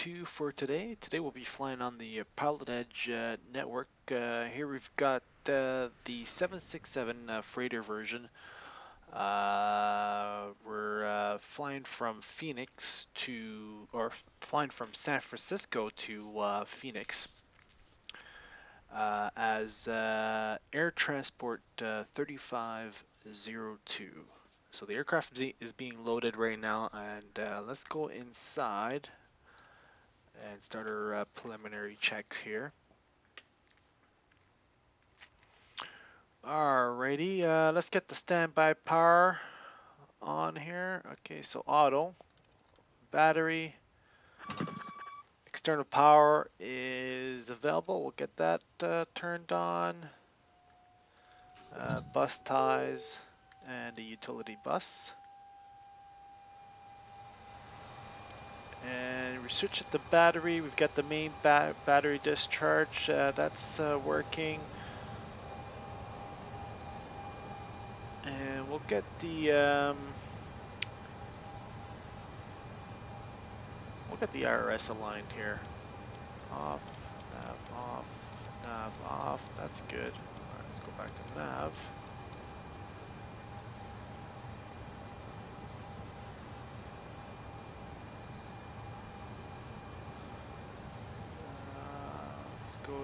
2 for today. Today we'll be flying on the PilotEdge network. Here we've got the 767 freighter version. We're flying from Phoenix or flying from San Francisco to Phoenix as Air Transport 3502. So the aircraft is being loaded right now, and let's go inside and start our preliminary checks here. Alrighty, let's get the standby power on here. Okay, so auto, battery, external power is available. We'll get that turned on. Bus ties and a utility bus. And we switch at the battery. We've got the main battery discharge. That's working. And we'll get the IRS aligned here. Off, nav off. That's good. All right, let's go back to nav. Let's go to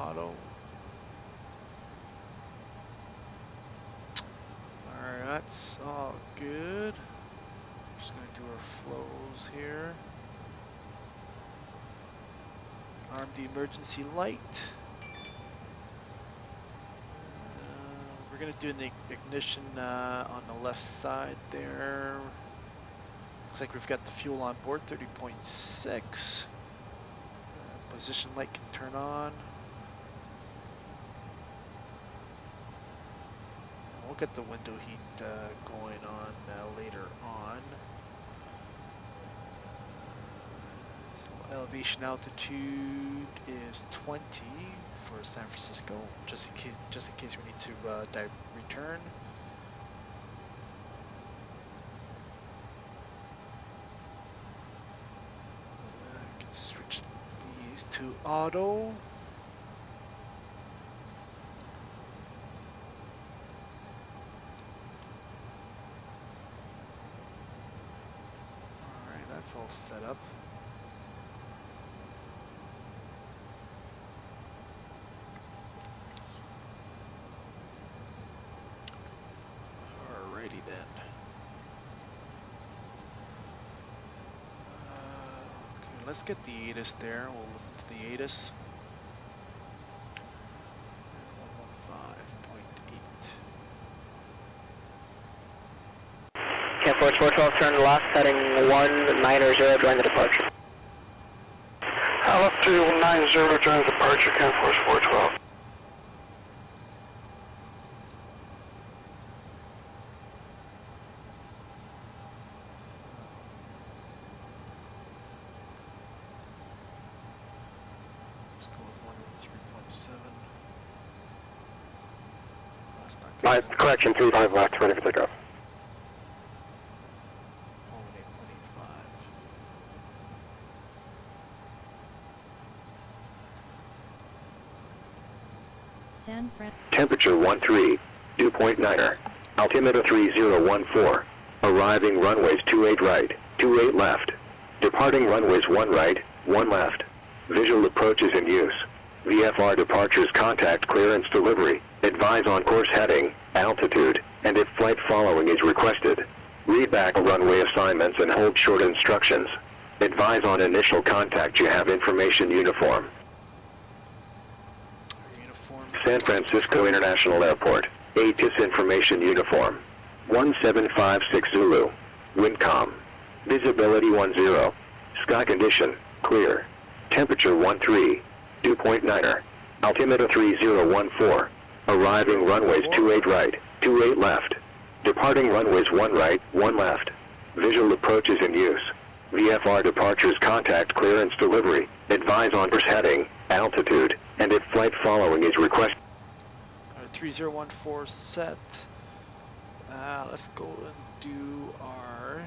auto. Alright, that's all good. Just going to do our flows here. Arm the emergency light. We're going to do an ignition on the left side there. Looks like we've got the fuel on board, 30.6. Position light can turn on. We'll get the window heat going on later on. So elevation altitude is 20 for San Francisco, just in case we need to return. Can switch these to auto. It's all set up. Alrighty then. Okay, let's get the ATIS there. We'll listen to the ATIS. 115.8. Force 412, turn left, heading 190, join the departure. Left 390, join the departure, Cam Force 412. Let's go with 113.7. That's not good. Correction, 35 left, ready for takeoff. 8.85. Temperature 13, 2.9er, altimeter 3014, arriving runways 28 right, 28 left, departing runways 1 right, 1 left, visual approaches in use, VFR departures contact clearance delivery, advise on course heading, altitude, and if flight following is requested. Read back runway assignments and hold short instructions. Advise on initial contact you have information uniform. San Francisco International Airport, ATIS information uniform. 1756 Zulu, Windcom. Visibility 10, sky condition, clear. Temperature 13, 2.9er, altimeter 3014, arriving runways 28 right, 28 left, departing runways 1 right, 1 left, visual approaches in use, VFR departures contact clearance delivery, advise on course heading, altitude, and if flight following is requested. 3014 set. Let's go and do our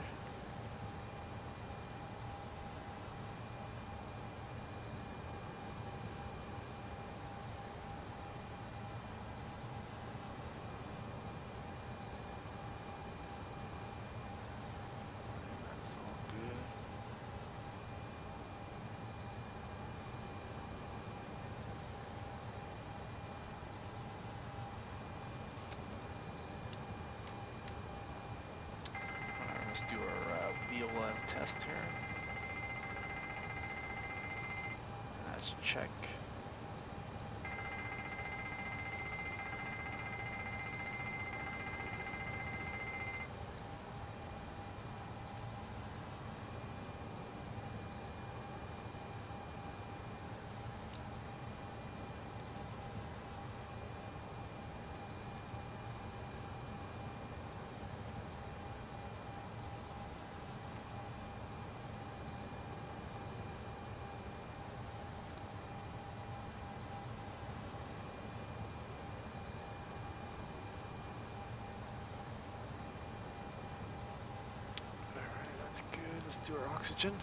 Let's do our wheel test here. Let's check. That's good. Let's do our oxygen.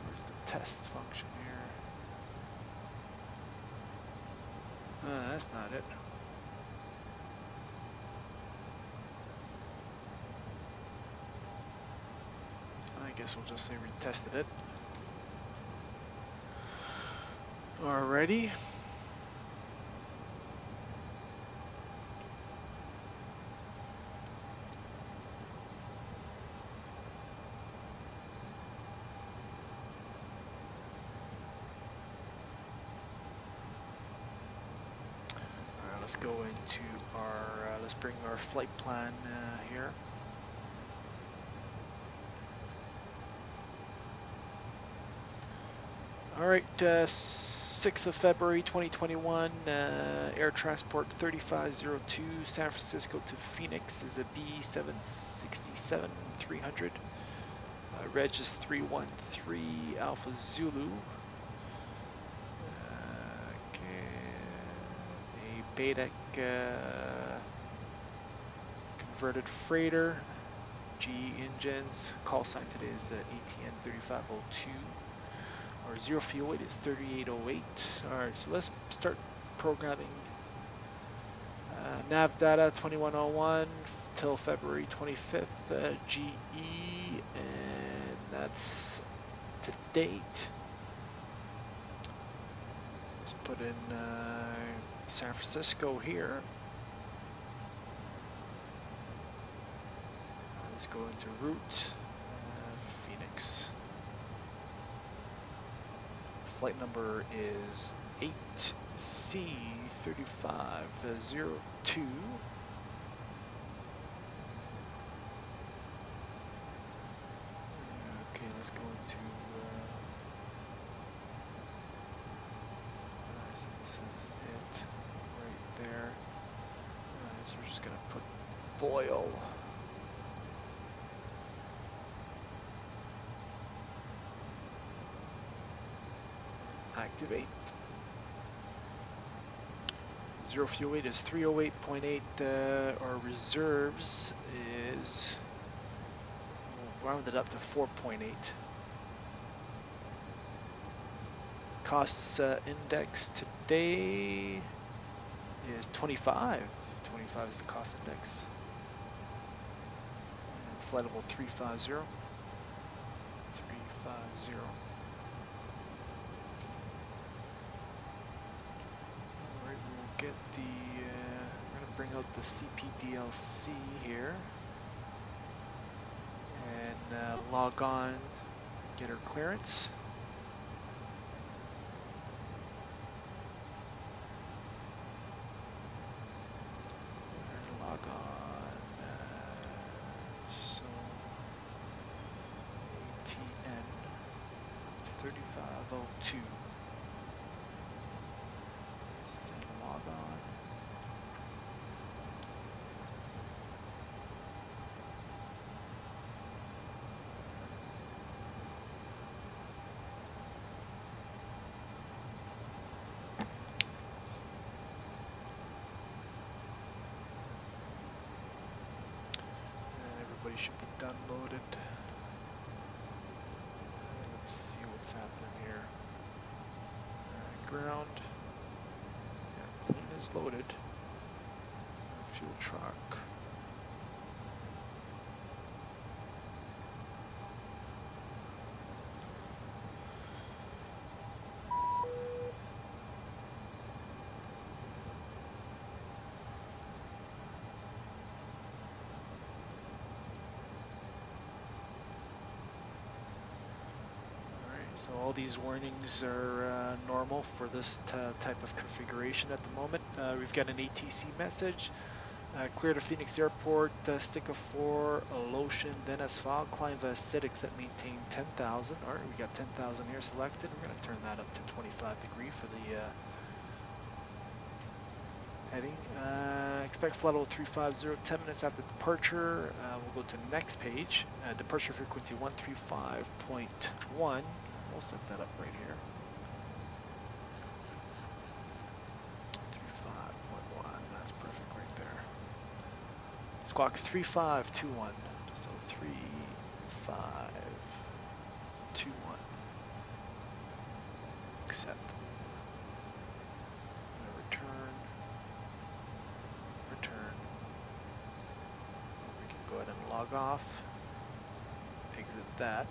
Where's the test function here? That's not it. I guess we'll just say we tested it. Alrighty. Let's go into our, let's bring our flight plan here. Alright, 6th of February 2021, air transport 3502, San Francisco to Phoenix is a B763F. Reg is 313 Alpha Zulu. BETEC converted freighter, GE engines. Call sign today is ATN3502. Our zero fuel weight is 3808. Alright, so let's start programming. Nav data 2101 till February 25th, GE, and that's to date. Let's put in San Francisco here. Let's go into route, Phoenix. Flight number is 8C3502. Okay, let's go into so this is it right there. Alright, so we're just gonna put boil. Activate. Zero fuel weight is 308.8. Our reserves is, we'll round it up to 4.8. Costs index today is 25. 25 is the cost index. And flight level 350. 350. Alright, we'll get the, we're going to bring out the CPDLC here. And log on, get our clearance. Log on, so ATN3502. Send log on. Everybody should be downloaded. Let's see what's happening here. Ground. Yeah, plane is loaded. Fuel truck. So all these warnings are normal for this type of configuration at the moment. We've got an ATC message. Clear to Phoenix Airport, stick of 4, Lotion, then asphalt, climb acidics that maintain 10,000. All right, we got 10,000 here selected. We're going to turn that up to 25 degree for the heading. Expect flight level 350, 10 minutes after departure. We'll go to the next page. Departure frequency 135.1. We'll set that up right here. 35.1, that's perfect right there. Squawk 3521, so 3521. Accept. Return. Return. We can go ahead and log off. Exit that.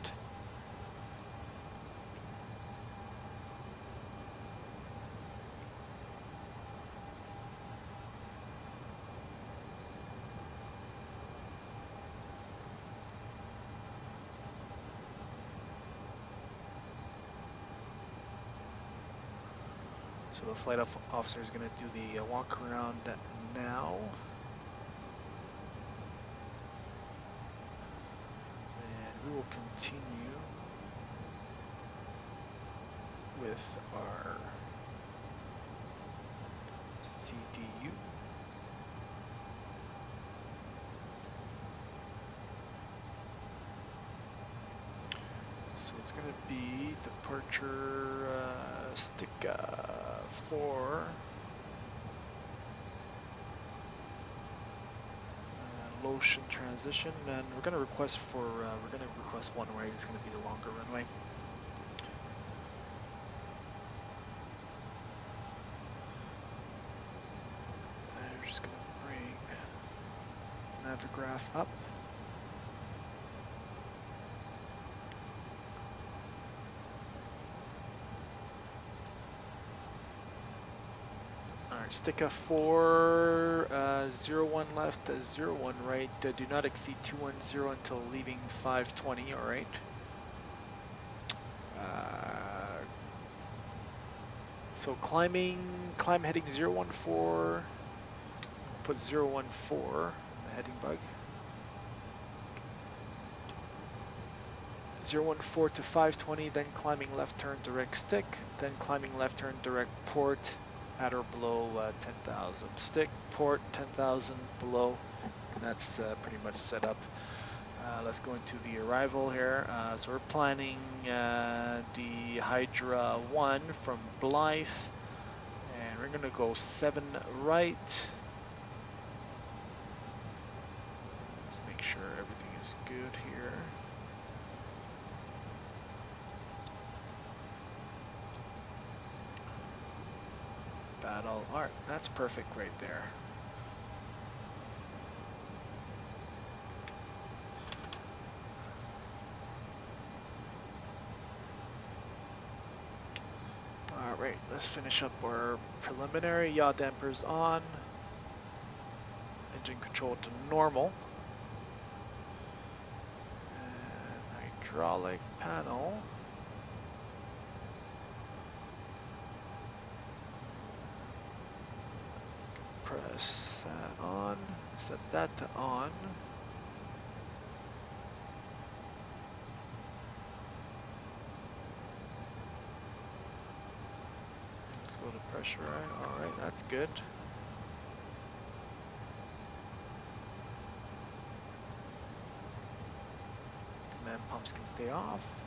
So the flight officer is going to do the walk around now. And we will continue with our CDU. So it's going to be departure stick 4 Lotion transition, and we're going to request for one way. It's going to be the longer runway. And we're just going to bring Navigraph up. Stick a 4, 01 left, 01 right, do not exceed 210 until leaving 520, alright. So climb heading 014, put 014 in the heading bug. 014 to 520, then climbing left turn direct stick, then climbing left turn direct port, at or below 10,000. Stick, port, 10,000 below. And that's pretty much set up. Let's go into the arrival here. So we're planning the Hydra 1 from Blythe. And we're going to go 7 right. Let's make sure everything is good here. Battle. Alright, that's perfect right there. Alright, let's finish up our preliminary. Yaw dampers on. Engine control to normal. And hydraulic panel. Press that on, set that to on. Let's go to pressurize. Alright, that's good. Command pumps can stay off.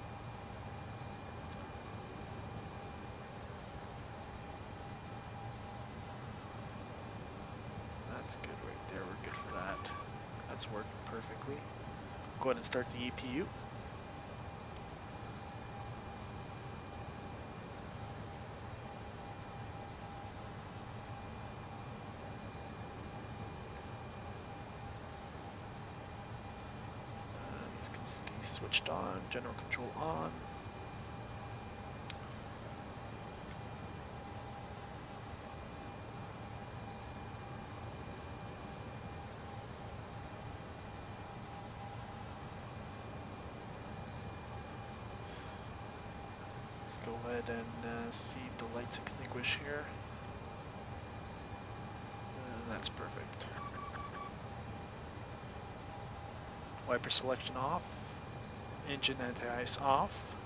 That's good right there, we're good for that. That's working perfectly. Go ahead and start the EPU. He's switched on, general control on. Let's go ahead and see if the lights extinguish here. That's perfect. Wiper selection off. Engine anti-ice off.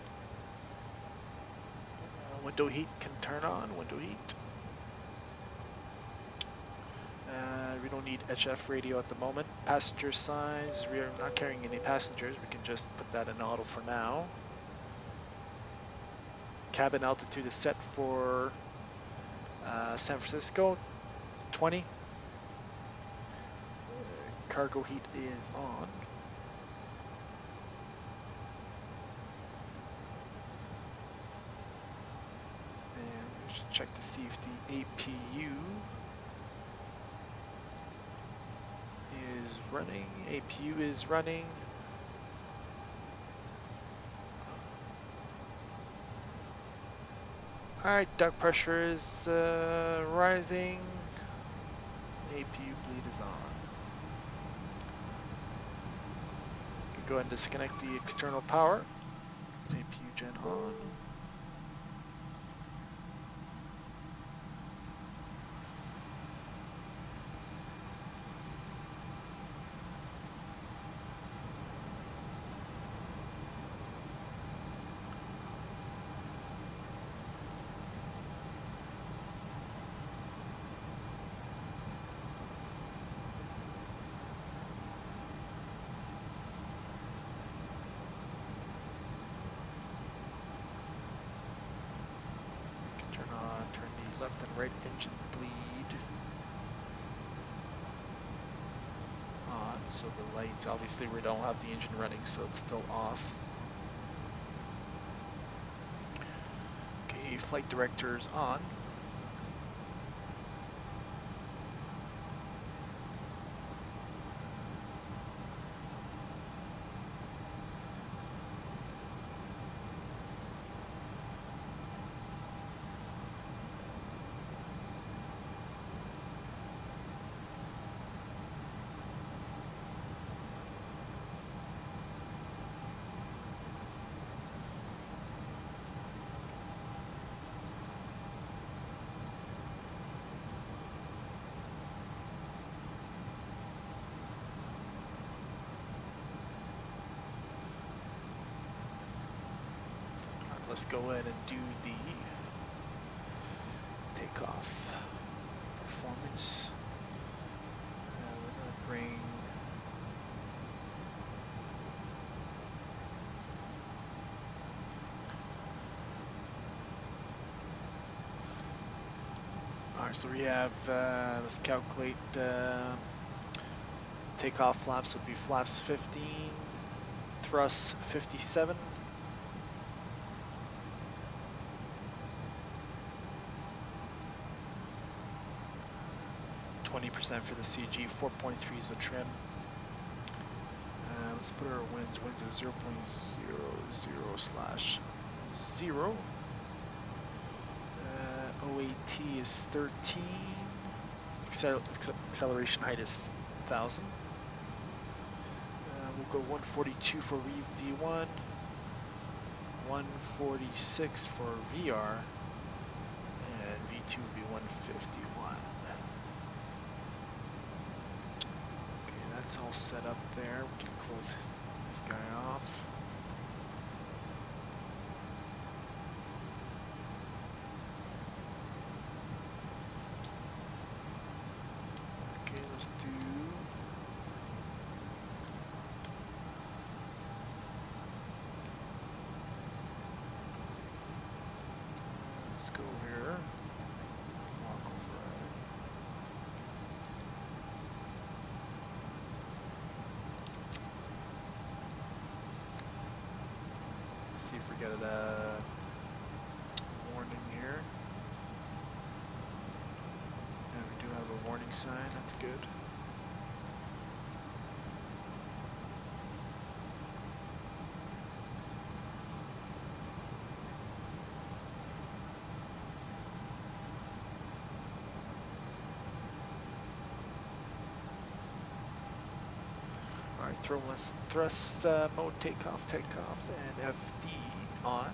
Window heat can turn on. Window heat. We don't need HF radio at the moment. Passenger size, we are not carrying any passengers. We can just put that in auto for now. Cabin altitude is set for San Francisco, 20. Cargo heat is on. And we should check to see if the APU is running. APU is running. Alright, duct pressure is rising. APU bleed is on. Go ahead and disconnect the external power. APU gen on. Left and right engine bleed on, so the lights, obviously we don't have the engine running, so it's still off. Okay, flight directors on. Let's go ahead and do the takeoff performance. We're going to bring alright, so we have let's calculate takeoff flaps would be flaps 15, thrust 57. 20% for the CG, 4.3 is the trim. Let's put our winds. Winds is 0.00/0. OAT is 13. Acceleration height is 1,000. We'll go 142 for V1, 146 for VR, and V2 will be 151. It's all set up there. We can close this guy off. Okay, let's do. Let's go here. Walk over. See if we get a warning here. And we do have a warning sign, that's good. Alright, thrust mode takeoff, and FD on.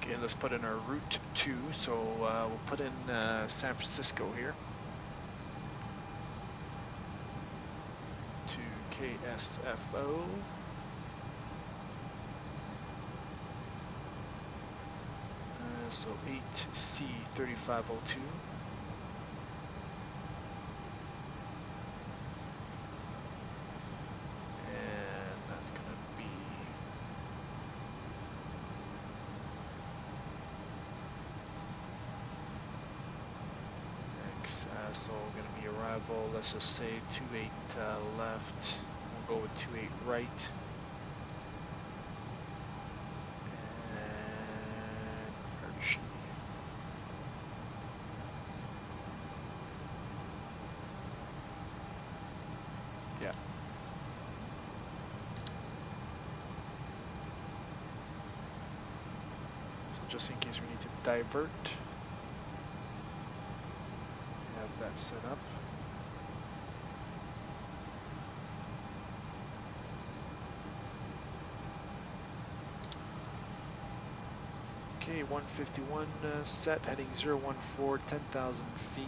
Okay, let's put in our route 2. So we'll put in San Francisco here to KSFO. So 8C3502. And that's going to be so going to be arrival, let's just say 28 left, we'll go with 28 right, and Archie. Yeah. So just in case we need to divert, that set up. Okay, 151 set, heading 014, 10,000 feet.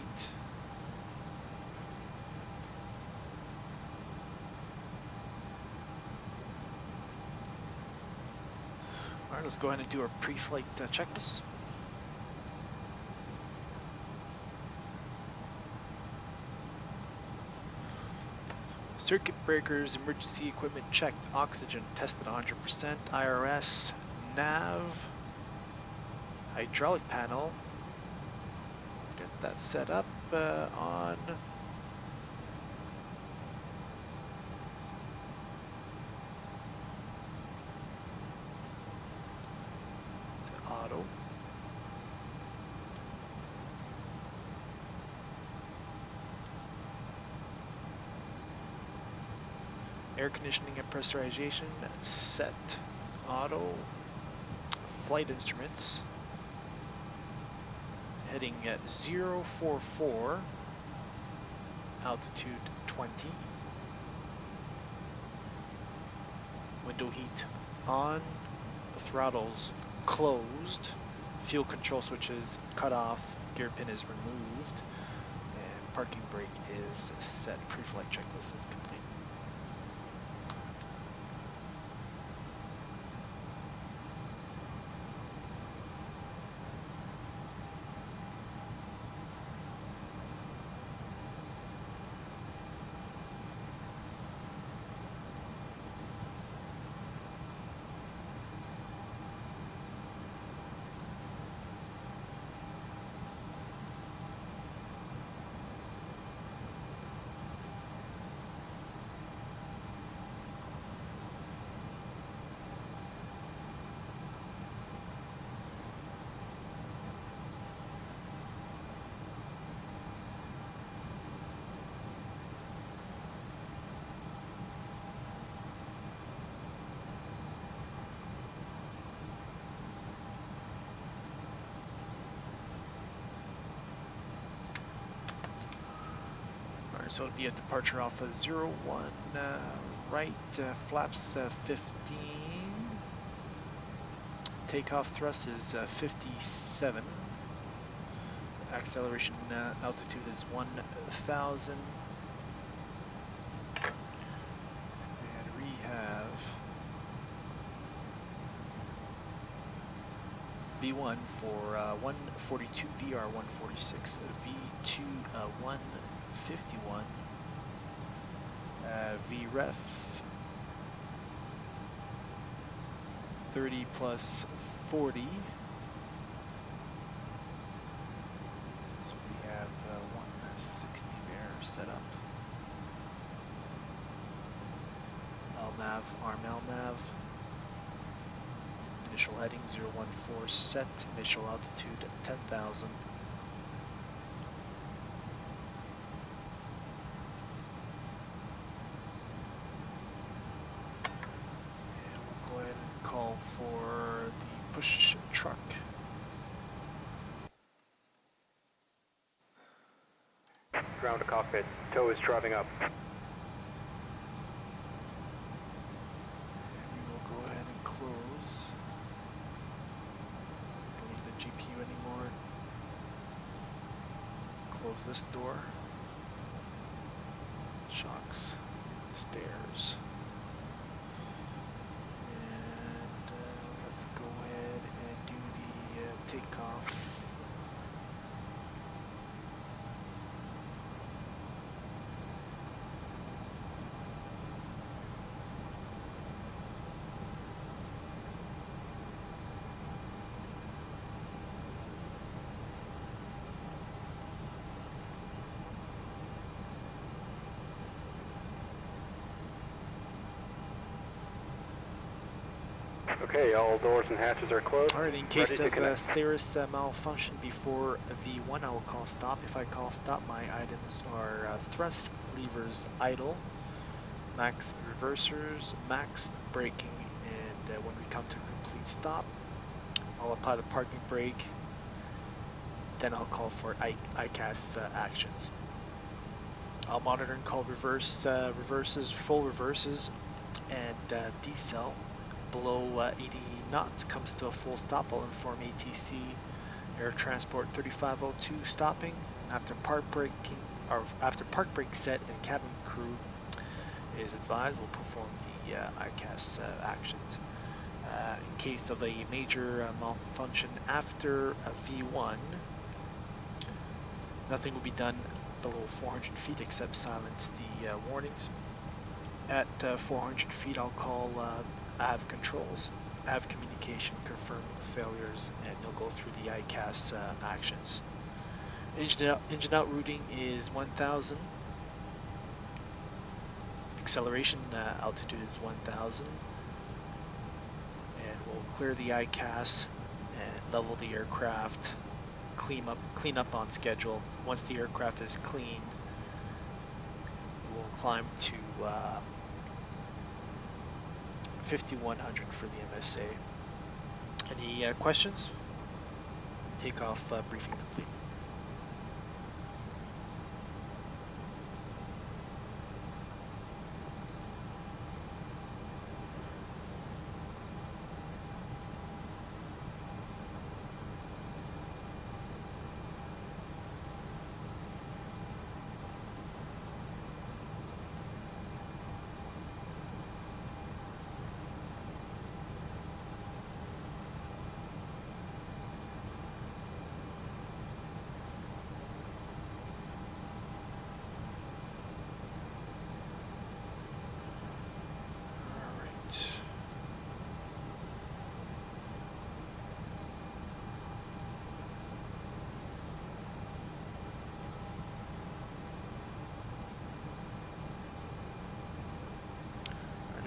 All right, let's go ahead and do our pre-flight checklist. Circuit breakers, emergency equipment checked, oxygen tested 100%, IRS, nav, hydraulic panel, get that set up on auto. Air conditioning and pressurization set, auto. Flight instruments heading at 044, altitude 20. Window heat on, throttles closed, fuel control switches cut off, gear pin is removed, and parking brake is set. Pre-flight checklist is complete. So it'll be a departure off of 01 right, flaps 15. Takeoff thrust is 57. Acceleration altitude is 1,000. And we have V1 for 142, VR 146, V2 151, VREF 30 plus 40. So we have 160 there set up. LNAV, ARM LNAV. Initial heading 014 set, initial altitude 10,000. And we'll go ahead and call for the push truck. Ground to cockpit, tow is driving up. And we will go ahead and close. close this door. Shocks, stairs. And let's go ahead and do the takeoff. Okay, all doors and hatches are closed. Alright, in case of serious malfunction before V1, I will call stop. If I call stop, my items are thrust levers idle, max reversers, max braking, and when we come to a complete stop, I'll apply the parking brake, then I'll call for ICAS actions. I'll monitor and call reverses, full reverses, and decel. Below 80 knots comes to a full stop. I'll inform ATC Air Transport 3502 stopping. After park brake set and cabin crew is advised, we'll perform the ICAS actions. In case of a major malfunction after V1, nothing will be done below 400 feet except silence the warnings. At 400 feet, I'll call AV controls, AV communication, confirm failures, and you'll go through the ICAS actions. Engine out routing is 1,000. Acceleration altitude is 1,000. And we'll clear the ICAS and level the aircraft, clean up on schedule. Once the aircraft is clean, we'll climb to 5100 for the MSA. Any questions? Takeoff briefing complete.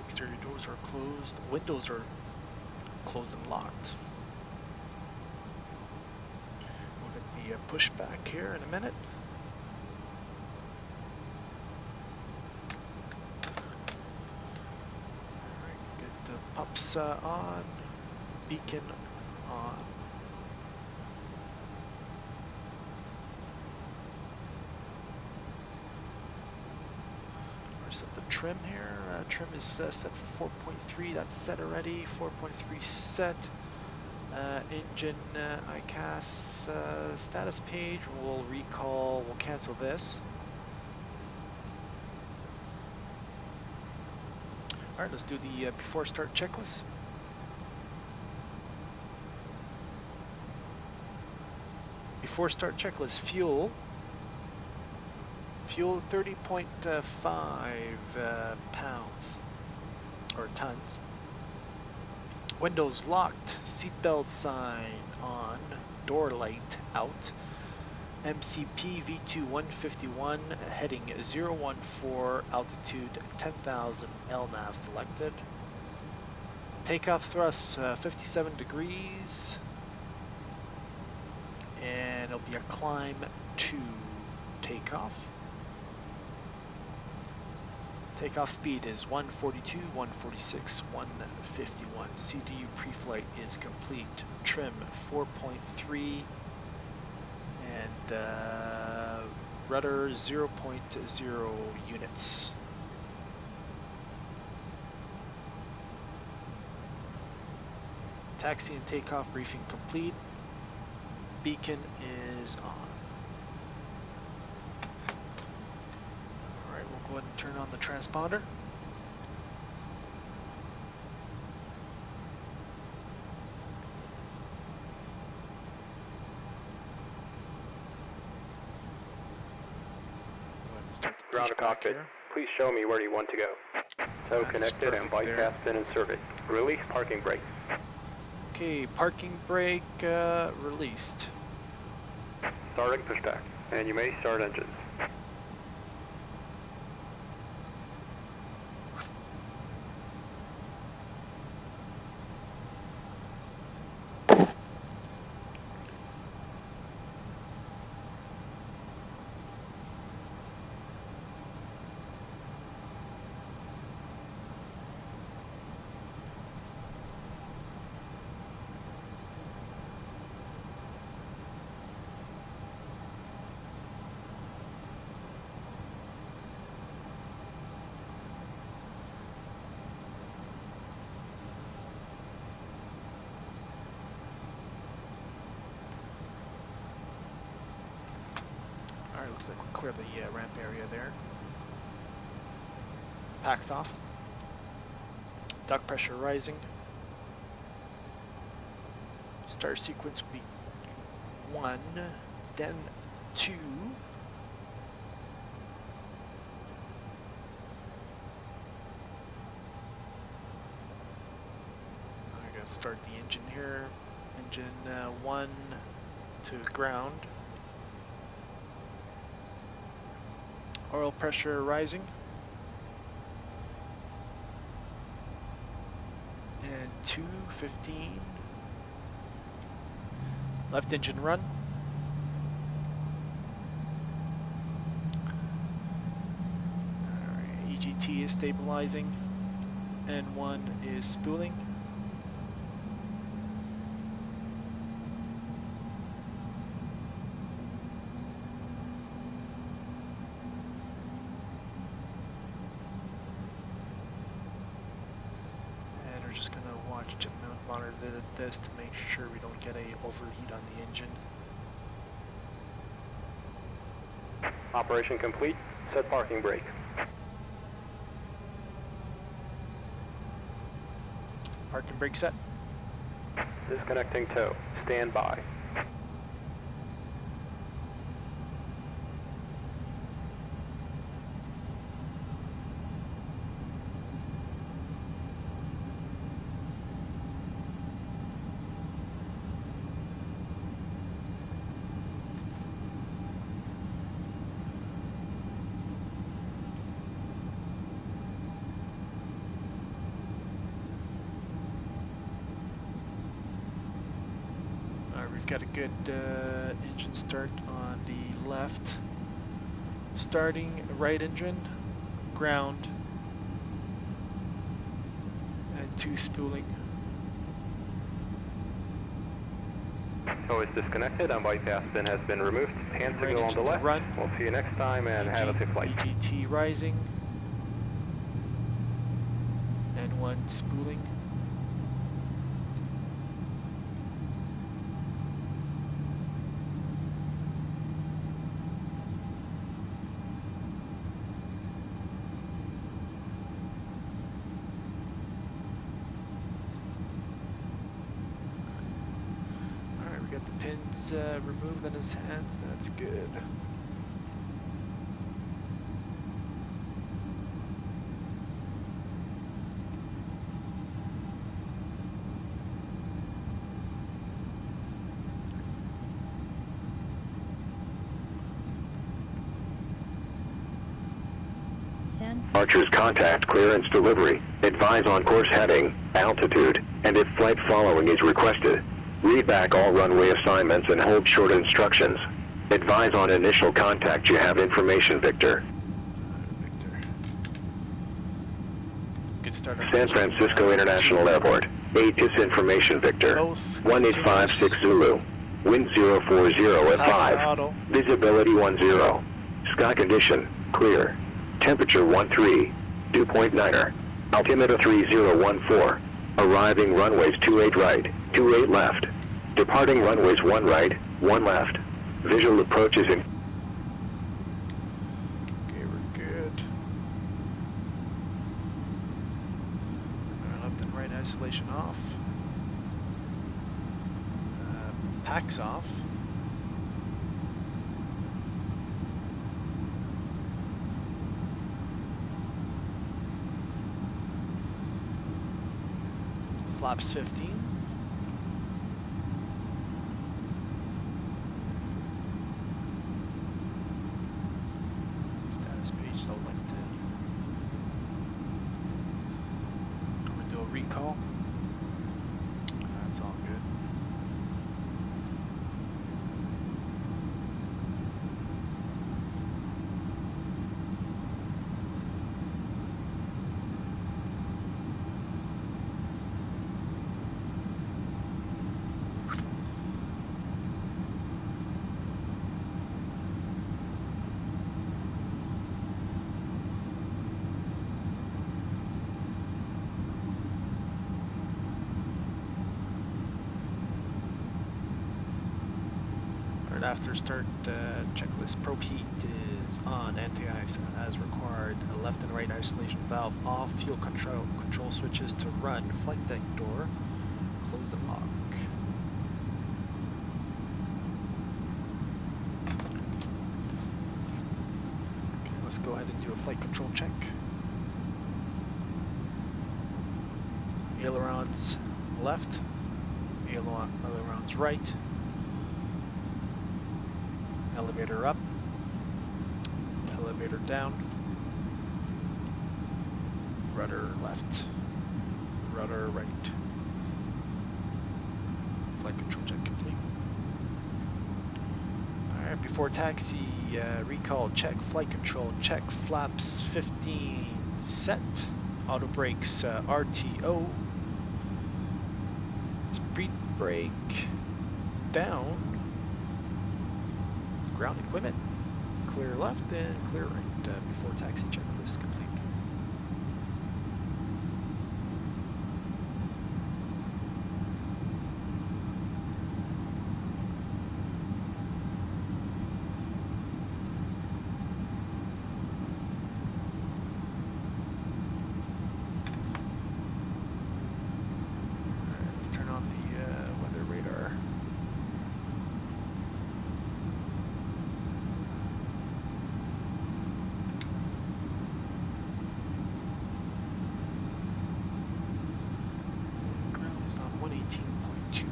Exterior doors are closed, windows are closed and locked. We'll get the pushback here in a minute. Alright, get the pups on, beacon on. Set the trim here. Trim is set for 4.3. That's set already. 4.3 set. Engine ICAS status page. We'll recall. We'll cancel this. All right. Let's do the before start checklist. Before start checklist. Fuel 30.5 pounds or tons. Windows locked, seatbelt sign on, door light out. MCP V2 151, heading 014, altitude 10,000, LNAV selected. Takeoff thrust 57 degrees, and it'll be a climb to takeoff. Takeoff speed is 142, 146, 151. CDU pre-flight is complete. Trim 4.3 and rudder 0.0 units. Taxi and takeoff briefing complete. Beacon is on. Go ahead and turn on the transponder. Go ahead and start the Ground to pushback cockpit. here. Please show me where you want to go. Tow That's connected and perfect bypass there. pin inserted. Release parking brake. Okay, parking brake released. Starting pushback. And you may start engines. Alright, looks like we'll clear the ramp area there. Packs off. Duct pressure rising. Start sequence will be 1, then 2. I'm going to start the engine here. Engine 1 to ground. Oil pressure rising. And 2:15. Left engine run. Alright, EGT is stabilizing. N1 is spooling. And we're just going to watch chip mount monitor this to make sure we don't get a overheat on the engine. Operation complete. Set parking brake. Parking brake set. Disconnecting tow. Stand by. We've got a good engine start on the left. Starting right engine, ground, and 2 spooling. Tow is disconnected and bypass pin has been removed. Hand Right signal on the engine to left. run. We'll see you next time and have a safe flight. EGT rising. N1 spooling. Alright, we got the pins removed on his hands. That's good. Archer's contact clearance delivery. Advise on course heading, altitude, and if flight following is requested. Read back all runway assignments and hold short instructions. Advise on initial contact you have information, Victor. Victor. Good start on San Francisco International Airport. ATIS information, Victor. Both 1856 Zulu. Wind 040 at Tax to 5. auto. Visibility 10. Sky condition, clear. Temperature 13. Dew point 9er. Altimeter 3014. Arriving runways 28 right, 28 left. Departing runways 1 right, 1 left. Visual approaches in... Okay, we're good. isolation off. Packs off. Flaps 15. Status page selected. I'm gonna do a recall. That's all good. After start checklist, probe heat is on, anti-ice as required, left and right isolation valve off, fuel control switches to run, flight deck door, close the lock. Okay, let's go ahead and do a flight control check. Ailerons left, ailerons right. Elevator up, elevator down, rudder left, rudder right. Flight control check complete. Alright, before taxi, recall check, flight control check, flaps 15 set, auto brakes RTO, speed brake down, ground equipment, clear left and clear right before taxi checklist complete. Alright, let's turn on the weather radar. Ground is on 118.2.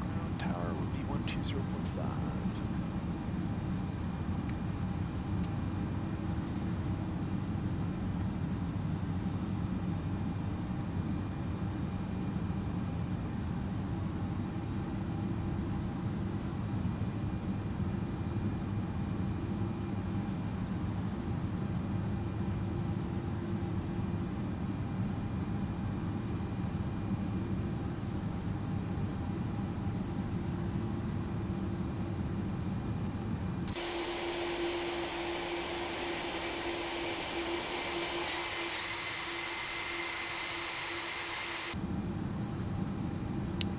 Ground tower would be 120.5.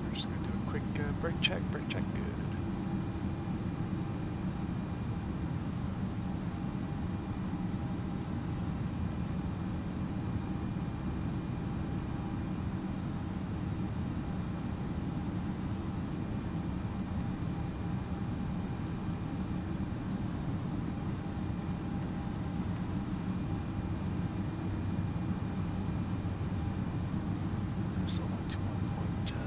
We're just going to do a quick brake check, good. So 121.8.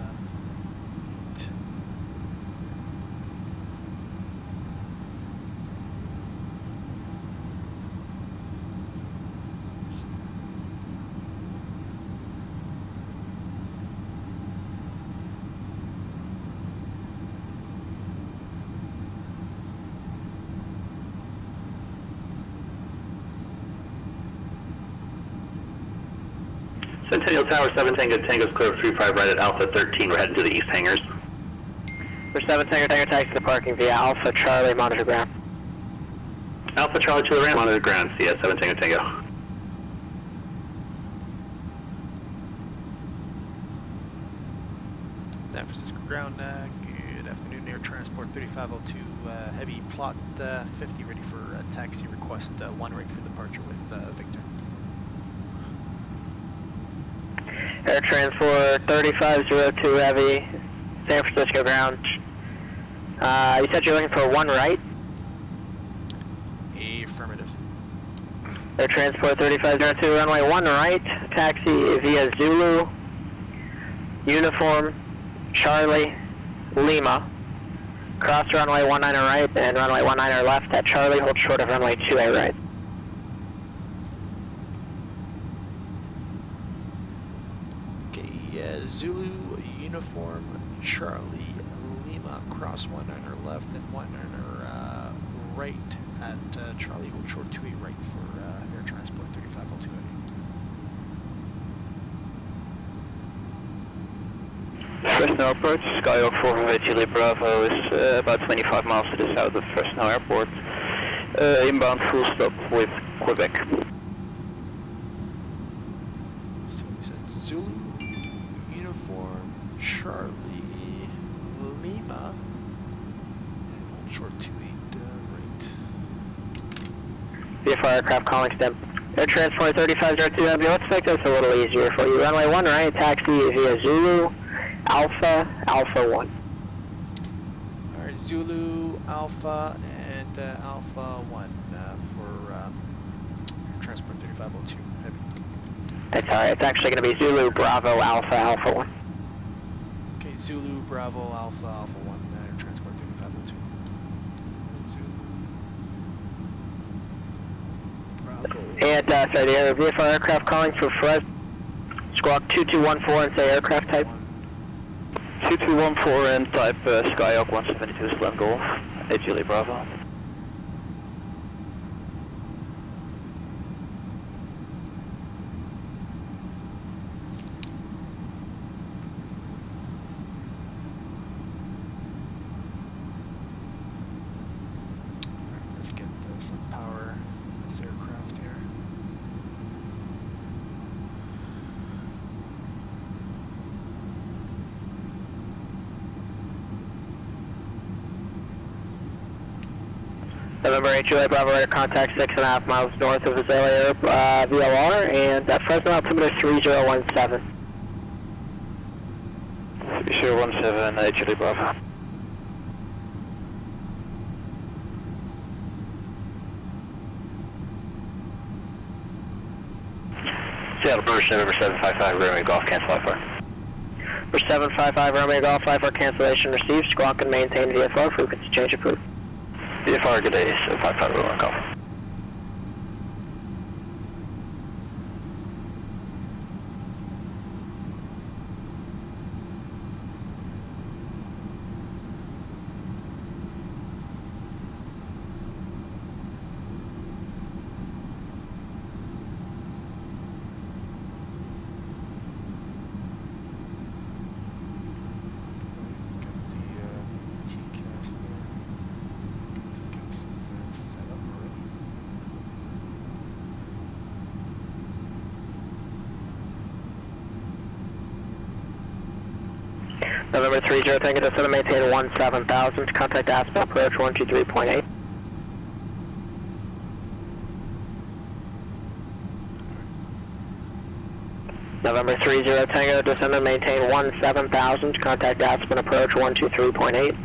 Centennial Tower 7 Tango Tango's clear of 35 right at Alpha 13. We're heading to the east hangars. For 7 Tango Tango, taxi to parking via Alpha Charlie, monitor ground. Alpha Charlie to the ramp, monitor ground, CS 7 Tango Tango. San Francisco ground, good afternoon, Air Transport 3502 Heavy plot 50 ready for taxi request 1 right for departure with Victor. Air Transport 3502 Heavy, San Francisco ground. You said you're looking for 1 right? Affirmative. Air Transport 3502, runway 1 right, taxi via Zulu, Uniform, Charlie, Lima. Cross runway 19 right and runway 19 left at Charlie, hold short of runway 28 right. Okay, Zulu, Uniform, Charlie, Lima, cross 19 left and 19 right at Charlie, hold short 28 right for Air Transport 3502 Heavy. Fresno approach, Skyhawk 458 Chile Bravo is about 25 miles to the south of Fresno Airport. Inbound full stop with Quebec. So we said Zulu, Uniform, Charlie, Lima, and hold short 28 right. VFR aircraft calling stem. Air Transport 3502 Heavy, let's make this a little easier for you. Runway 1 right, taxi via Zulu, Alpha, Alpha 1. Alright, Zulu, Alpha, and Alpha 1 for Air Transport 3502 Heavy. That's alright, it's actually going to be Zulu, Bravo, Alpha, Alpha 1. Okay, Zulu, Bravo, Alpha, Alpha 1, Air Transport 3502. Zulu, Bravo. And, sorry, the VFR aircraft calling for Fresno. Squawk 2214 and say aircraft type. 2214 and type Skyhawk 172 Slam Golf, 8 Julie Bravo. Let's get some power in this aircraft here. November 8 Juliet Bravo radar contact 6.5 miles north of Azalea VLR and Fresno altimeter 3017. 3017, 8 Julie Bravo. Seattle British, November 755, Romeo Golf, cancel I-4. For 755 Romeo Golf, I-4 cancellation received. Squawk and maintain VFR, frequency change approved. VFR, good day, 755 Romeo Golf. November 30 Tango descend and maintain 17,000. Contact Aspen approach 123.8. November 30 Tango descend and maintain 17,000. Contact Aspen approach 123.8.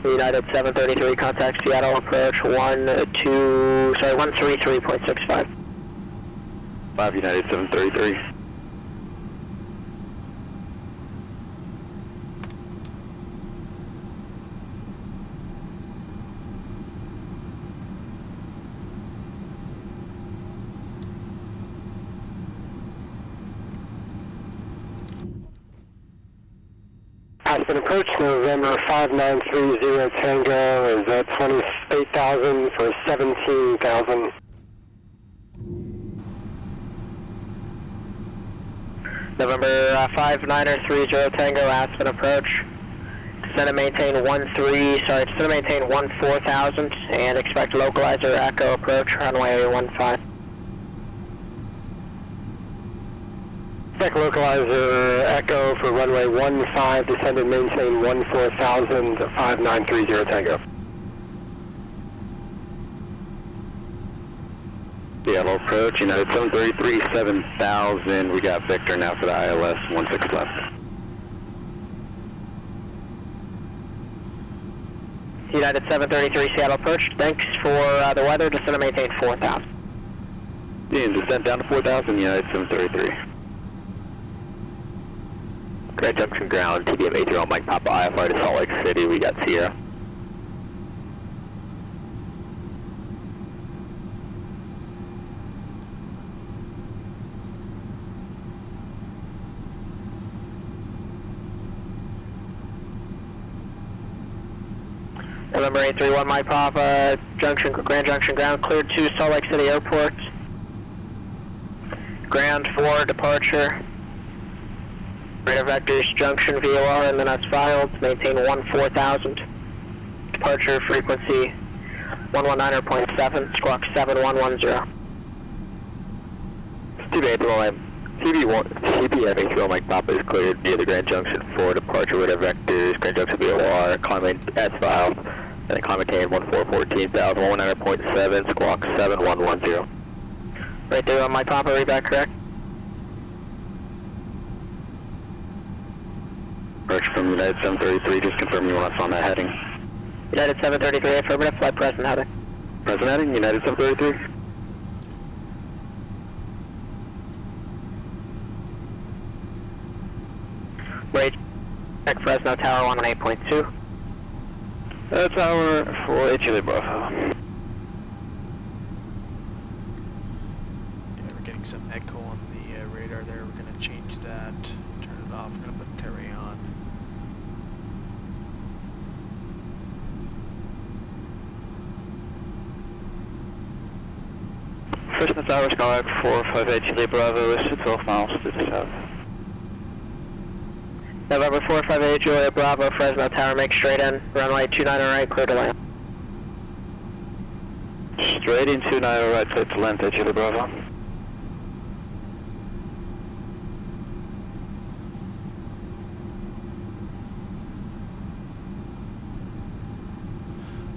United 733, contact Seattle approach 133.65. 5 United 733. Aspen approach, November 5930 Tango is at 28,000 for 17,000. November 5930 Tango, Aspen approach. Descend and maintain 14,000 and expect localizer echo approach runway 15. Spec localizer Echo for runway 15, descend and maintain 14,000, 5930 Tango. Seattle approach, United 733, 7000. We got Victor now for the ILS 16 left. United 733 Seattle approach. Thanks for the weather. Descend and maintain 4,000. And descent down to 4000, United 733. Grand Junction ground, TBM 80 Mike Papa IFR to Salt Lake City. We got Sierra. November 831 Mike Papa, Grand Junction ground, cleared to Salt Lake City Airport. Ground for departure. Radar vectors junction VOR and minutes filed. Maintain 14,000. Departure frequency 119.7, squawk 7110. TBM 80 Mike Papa is cleared via the Grand Junction for departure. Radar vectors, Grand Junction VOR, climate as filed. And climate maintain 14,000, 119.7, squawk 7110. Right there on Mike Papa, read back correct? Approach from United 733, just confirm you want us on that heading. United 733, affirmative, flight present heading. Present heading, United 733. Rage, check Fresno Tower 118.2. Tower for HLA Bravo. Yeah, we're getting some echo on the radar there. We're going to change that, turn it off. We're going to put Terry on. Fresno Tower, Skylark 458 HLA Bravo is 12 miles to the south. November 458 Julia Bravo, Fresno Tower, make straight in, runway 29 right, clear to land. Straight in 29 right, clear to land, HLA Bravo.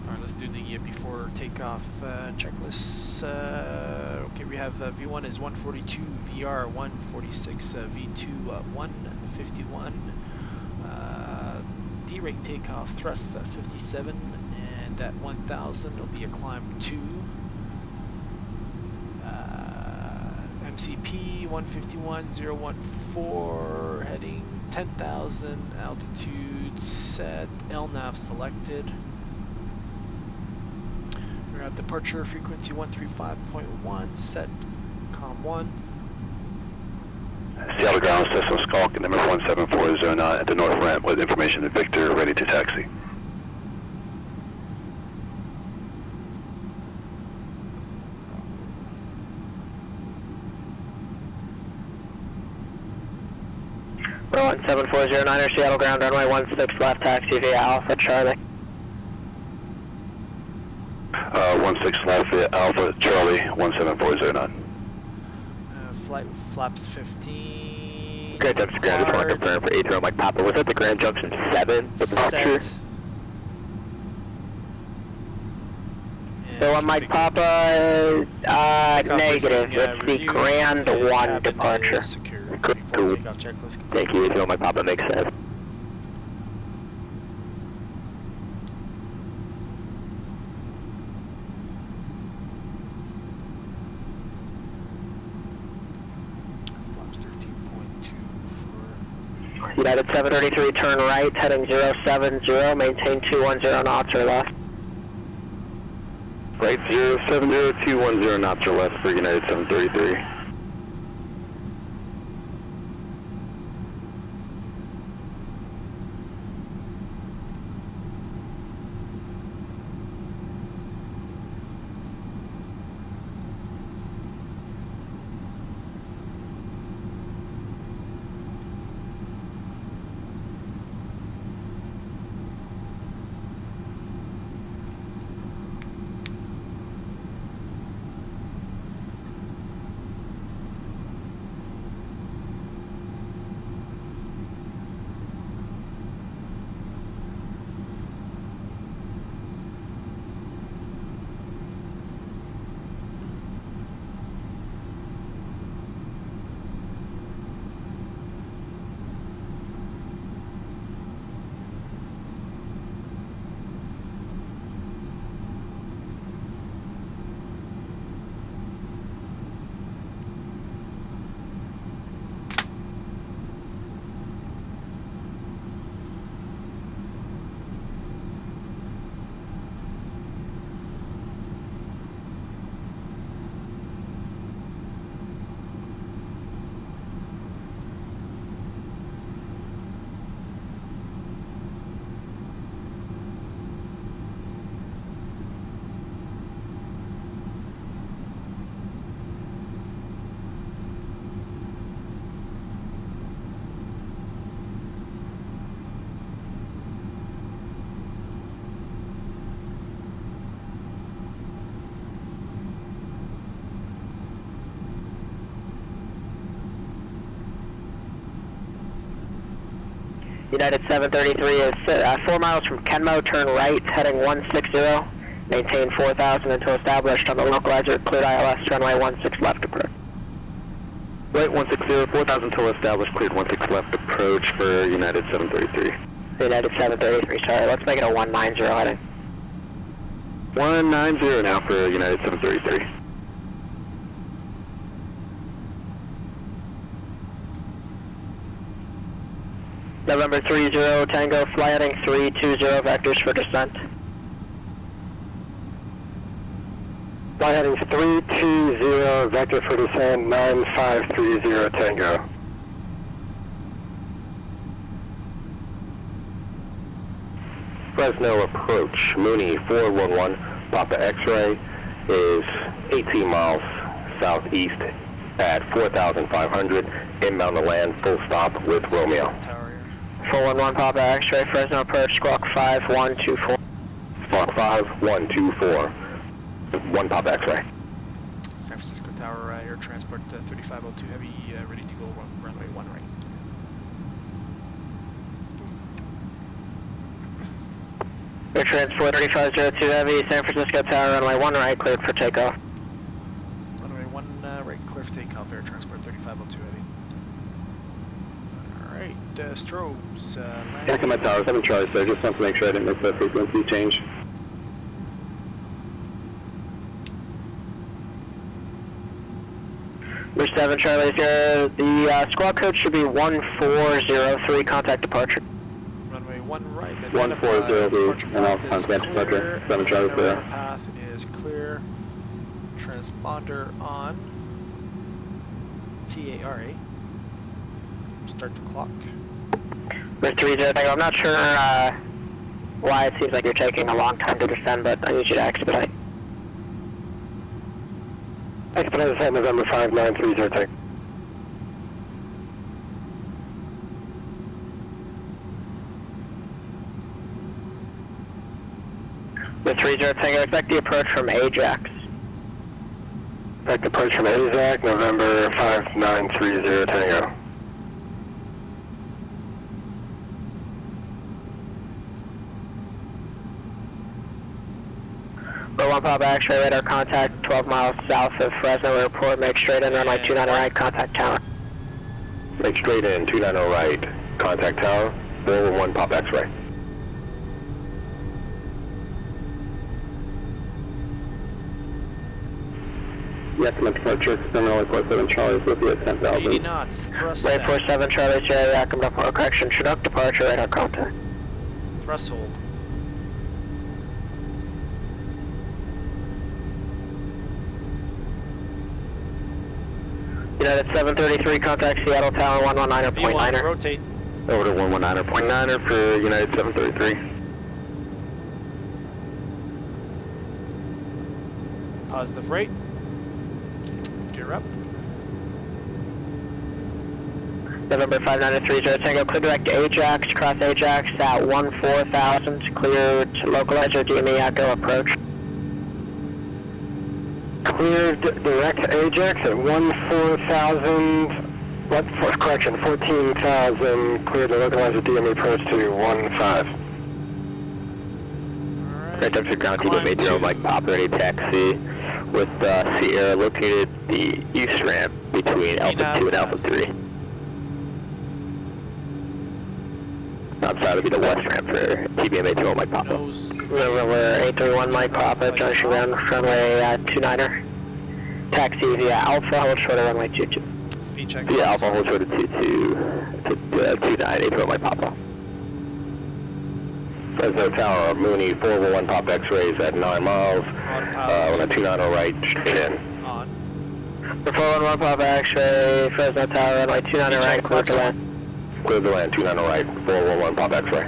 Alright, let's do the before takeoff checklists. Okay, we have V1 is 142, VR 146, V2 151, D-rate takeoff thrust at 57, and at 1000 it'll be a climb 2. MCP 151.014, heading 10,000, altitude set, LNAV selected. We're at departure frequency 135.1, set COM 1. Seattle ground system Skulk, number 17409 at the north ramp with information to Victor, ready to taxi. Rowan 7409er, Seattle ground, runway 16 left, taxi via Alpha Charlie. 16 left via Alpha Charlie 17409. Flight flaps 15. Grand Junction ground, just want to confirm for 80 Mike Papa. Was that the Grand Junction 7 with the structure? So on Mike Papa, negative. It's the Grand 1 departure. Cool. Thank you, 80 Mike Papa, makes sense. United 733, turn right, heading 070, maintain 210 knots or left. Right 070, 210 knots or left for United 733. United 733 is 4 miles from Kenmo, turn right, heading 160. Maintain 4,000 until established on the localizer, cleared ILS, runway 16 left approach. Right 160, 4,000 until established, cleared 16 left approach for United 733. United 733, sorry, let's make it a 190 heading. 190 now for United 733. November 30 Tango, fly heading 320 vectors for descent. Fly heading 320, vector for descent 9530 Tango. Fresno approach, Mooney 411, Papa X-ray is 18 miles southeast at 4,500, inbound to land, full stop with Romeo. Tower here. 411 Papa X-ray, Fresno approach, squawk 5124. Squawk 5124, 1 Papa X-ray. San Francisco Tower, air transport 3502 heavy, ready to go runway 1 right. Air transport 3502 heavy, San Francisco Tower, runway 1 right, cleared for takeoff. Runway 1 right, clear for takeoff, air transport 3502 heavy. Alright, strobes, Yakima Tower, 7 Charlie, sir. Just want to make sure I didn't miss the frequency change. Bridge 7 Charlie here, the squawk code should be 1403, contact departure. runway 1 right, 1403, and I'll contact departure, 7 Charlie, sir. Path is clear. Transponder on. TARA. Start the clock. Bridge 30 Tango, I'm not sure why it seems like you're taking a long time to descend, but I need you to expedite. Expedite descent November 5930 Tango. The 30 Tango, expect the approach from Ajax. Expect approach from Ajax, November 5930 Tango. Row 1 Papa X-ray radar contact 12 miles south of Fresno Airport, make straight in runway 29 right, contact tower. Make straight in, 290 right, contact tower, 411 Pop X-ray. Yakima departure, Seminole 47 Charlie, with you at 10,000. 80 knots, thrust Ray set. 47 Charlie Sierra, Yakima correction, Chinook departure, radar contact. Thrust hold. United 733, contact Seattle Tower 119.9er. V1, rotate. Over to 119.9er for United 733. Positive rate. Gear up. November 5930 Tango, clear direct to Ajax, cross Ajax at 14,000, clear to localizer DME Echo approach. Cleared direct Ajax at 14,000, what, correction, 14,000, cleared the localizer DME approach to 15. Alright. Right up to ground team Climb made to- Mike Pop ready taxi with Sierra located the east ramp between Alpha 2 and Alpha 3. Outside would be the west ramp for TBMA 2 Mike Papa. Nose. We're 831 Mike Papa, junction ground, runway 29er. Taxi via Alpha, hold short of runway 22. Speed check. Yeah, Alpha holds short of 22 to 29, 8 Mike Papa. Fresno Tower, Mooney 411 Pop X-rays at 9 miles, on a 290 right, straight in. On. The 411 Papa X-ray, Fresno Tower, runway 29er right, clear to land. Clear the land, 290 right, 411 Pop X-ray.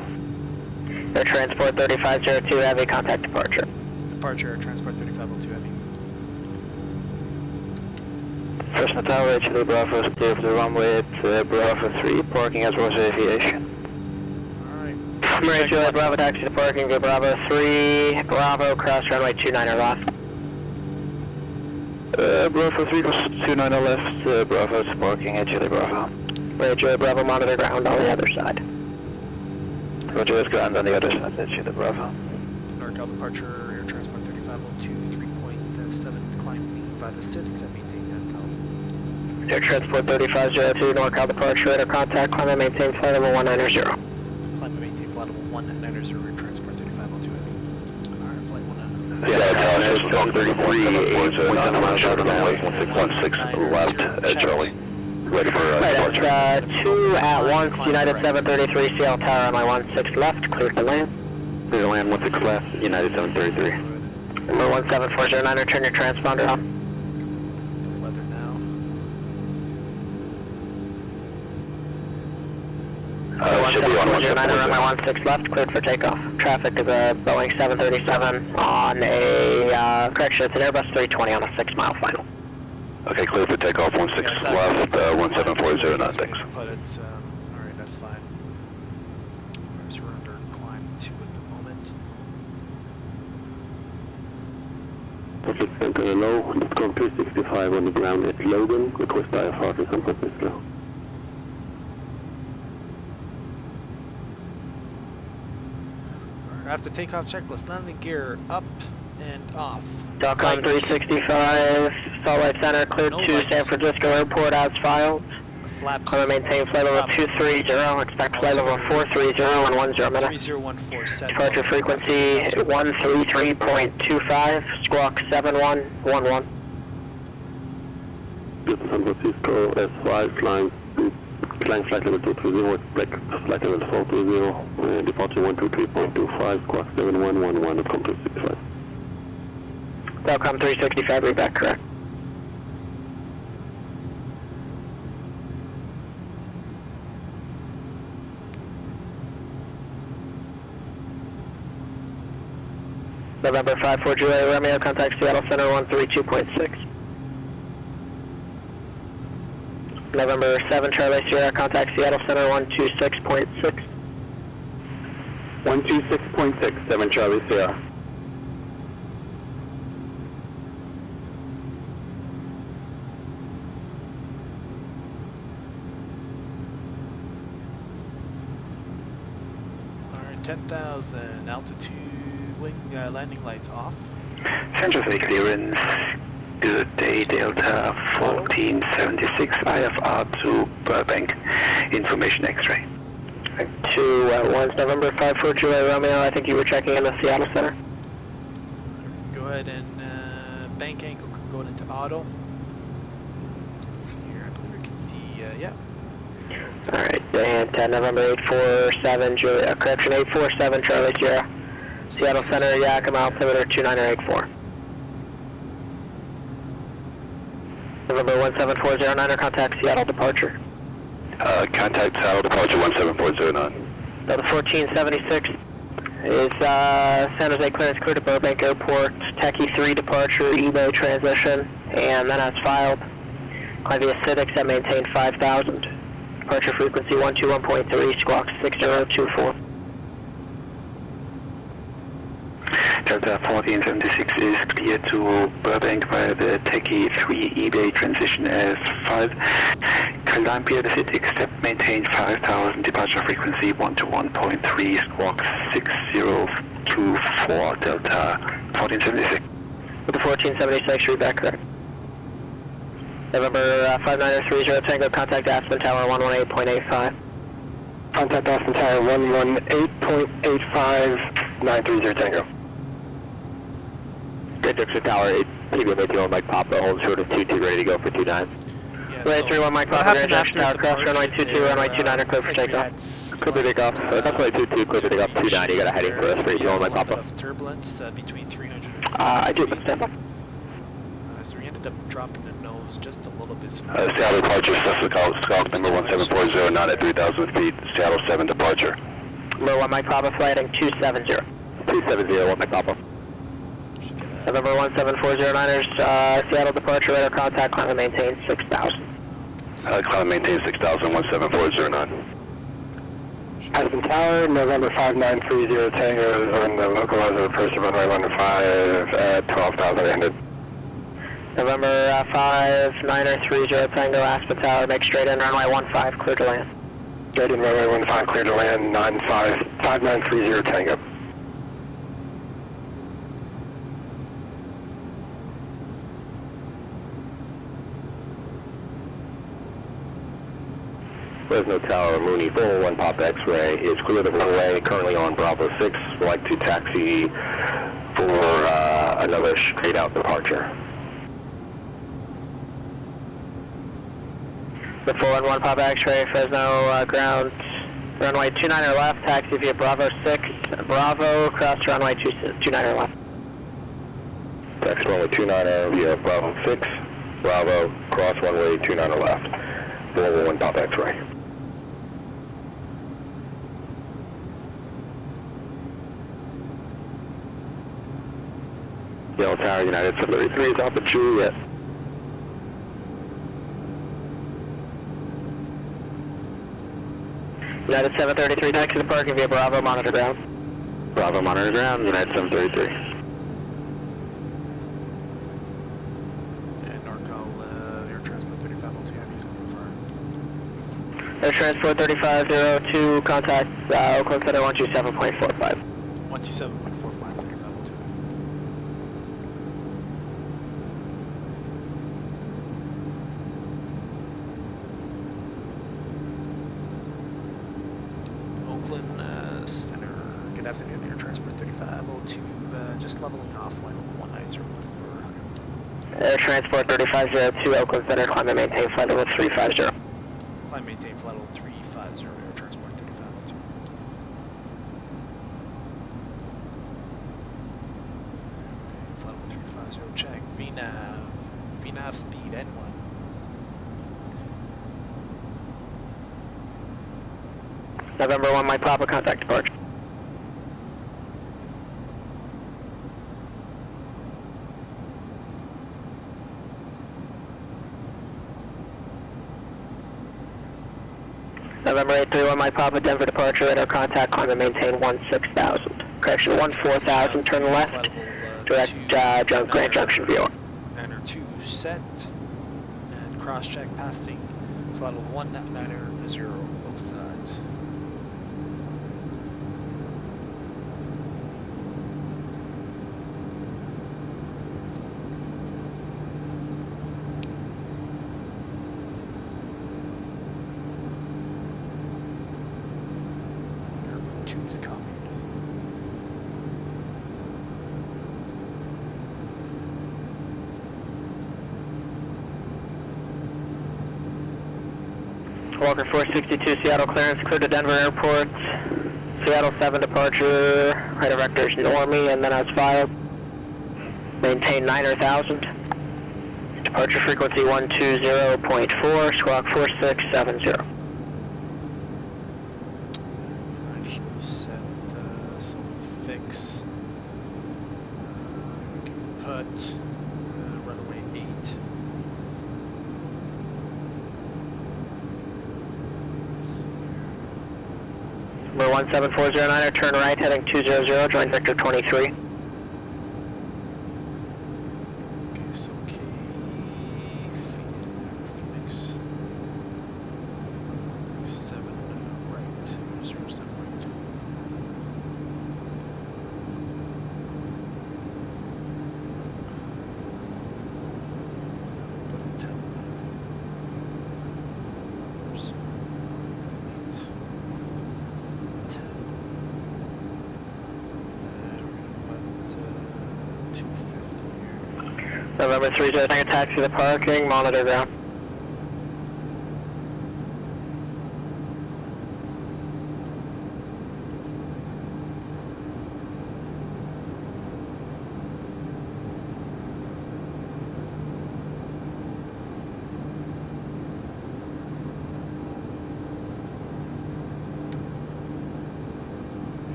Air transport 3502 heavy, contact departure. Departure, transport 3502 heavy. Fresno Tower, Chile Bravo, clear for the runway at Bravo 3, parking as well as aviation. Alright. Marie Juliet Bravo, taxi to parking, go Bravo 3, Bravo, cross runway 29er left. Bravo 3 goes 290 left, Bravo to parking at Chile Bravo. Marie Juliet Bravo, monitor ground on the other side. Roger, let's go on the other side. That's you, the Bravo. NorCal departure, Air Transport 3502, 3.7, climbing by the CITICs and maintain 10,000. Air Transport 3502, NorCal departure, radar contact, climb and maintain flight level 190. Climb and maintain flight level 190, Air Transport 3502. Alright, flight 190. Yeah, Talk 33, 8.7 miles short of runway 1616 left, Charlie. Ready for departure. Right, 2 at once, United 733, Seattle Tower, runway 16 left, cleared to land. Clear to land, 16 left, United 733. Number 17409, turn your transponder on. Weather now. Should be on 17409, runway 16 left, cleared for takeoff. Traffic is a Boeing 737 on a, correction, it's an Airbus 320 on a 6-mile final. Okay, clear for takeoff, 16 left, 17409, thanks. But it's, alright, that's fine. So we're under climb 2 at the moment. Pacific Center hello, Lifcom 365 on the ground at Logan, request IFR to San Francisco. Alright, after takeoff checklist, landing gear up and off. Telcom Lights. 365, Salt Lake Center, cleared No to lights. San Francisco Airport as filed. Flaps. Clear maintain flight level 230, expect flight level 430 in 10 minutes. 3014 set. Departure frequency 133.25, squawk 7111. Good to San Francisco, S5, flying flight level 230, expect flight level 430, departure 123.25, squawk 7111 at Lifcom 365. Telcom 365, read back correct. November 54 Juliet Romeo, contact Seattle Center 132.6. November 7 Charlie Sierra, contact Seattle Center 126.6. 126.6, 7 Charlie Sierra. Alright, 10,000 altitude, wing landing lights off. Central Bay clearance, good day, Delta 1476 IFR to Burbank, information X-ray. 2 at 1 November 54 Juliet Romeo, I think you were checking in the Seattle Center. Go ahead and bank angle can go into auto. Here, I believe we can see, yeah. Alright, and November 847 Juliet, correction 847 Charlie Sierra. Seattle Center, Yakima, altimeter 29084. November 17409, contact Seattle departure. Contact Seattle departure 17409. Delta 1476 is San Jose clearance clear to Burbank Airport, Techie 3 departure, eBay transition, and then as filed. Climb via CITICs that maintain 5,000. Departure frequency 121.3, squawk 6024. Delta 1476 is clear to Burbank via the Techie 3 eBay transition S5. Climb via the CITICs that maintain 5,000, departure frequency 121.3, squawk 6024, Delta 1476. With the 1476, read back correct. November 5930 Tango, contact Aspen Tower 118.85. Contact Aspen Tower 118.85, 930 Tango. Great Dixon Tower, 8, PB Metro, Mike Papa, hold short of 22, ready to go for 29. Yeah, Right, so 31 Mike what Papa, happened Dixon Tower, after cross runway departure 22, runway 29, clear looks for like we takeoff. had Clear for takeoff. That's why 22, clear for takeoff 29, you got a heading for us, 3, a Mike little bit Papa. of turbulence between 300 and I do, stand by. so we ended up dropping the nose just a little bit. Seattle departure, Scout number 17409 at 3,000 feet, Seattle 7 departure. Number 1 Mike Papa, flight heading 270. 270, 1 Mike Papa. November 17409ers, Seattle departure, radar contact, climb and maintain 6,000. Climb maintain 6,000, 17409. Aspen Tower, November 5930 Tango, on the localizer approach to runway 15 at 12,800. November 5930 Tango, Aspen Tower, make straight in, runway 15, clear to land. Guardian runway 15 clear to land 5930 Tango. Fresno Tower, Mooney, 401 Pop X-ray is clear the runway, currently on Bravo 6. Would like to taxi for another straight out departure. The 411 Pop X-ray, Fresno ground, runway 29er left, taxi via Bravo 6, Bravo, cross runway 29er left. Taxi runway 29er via Bravo 6, Bravo, cross runway 29er left. 401 Pop X-ray. Yellow Tower, United 733 is Alpha Juliet. United 733, taxi to parking via Bravo, monitor ground. Bravo, monitor ground, United 733. And NorCal, Air Transport 3502 Heavy is confirmed. Air Transport 3502, contact Oakland Center 127.45. 127.45 3502. Oakland Center, good afternoon, Air Transport 3502, just leveling off, line 190 for Air Transport 3502, Oakland Center, climb and maintain flight level 350. climb maintain flight level 350, Air Transport 3502. Flight level 350, check, VNAV speed N1. November 1, Mike Papa, contact departure. November 831, Mike Papa, Denver departure, radar contact, climb and maintain 16,000. Correction, 14,000, turn left, direct Grand Junction view. Niner 2 set, and cross check passing flight level 190 both sides. Airman 2 is coming. Walker 462, Seattle clearance, clear to Denver Airport. Seattle 7 departure, right of vectors Normie, and then as filed. Maintain 9,000. Departure frequency 120.4, squawk 4670. Actually set, so fix. We can put runway 8. Number 17409, turn right, heading 200, join vector 23. Okay, so Phoenix 7 right, 07 right. Put 10. Oops. 8. 10. And we're gonna put 250 here. November 30, take a taxi to the parking, monitor ground.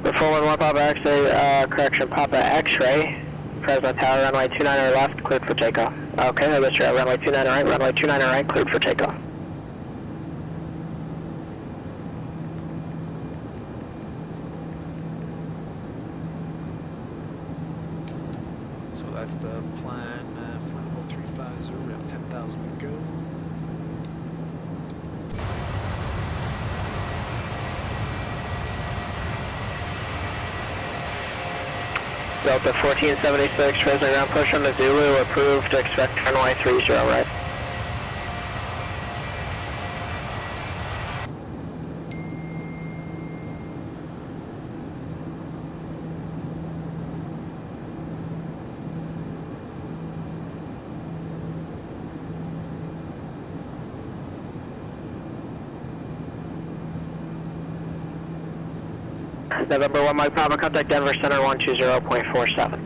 The 411 Papa X-ray, correction, Papa X-ray. Fresno Tower, runway 29er left, cleared for takeoff. Okay, I guess you're at runway 29er right, runway 29er right, cleared for takeoff. So that's the plan, flight level 350, we have 10,000 to go. Delta 1476, Fresno ground push on the Zulu, approved, expect runway 30 right. November 1 Mike Papa, contact Denver Center 120.47.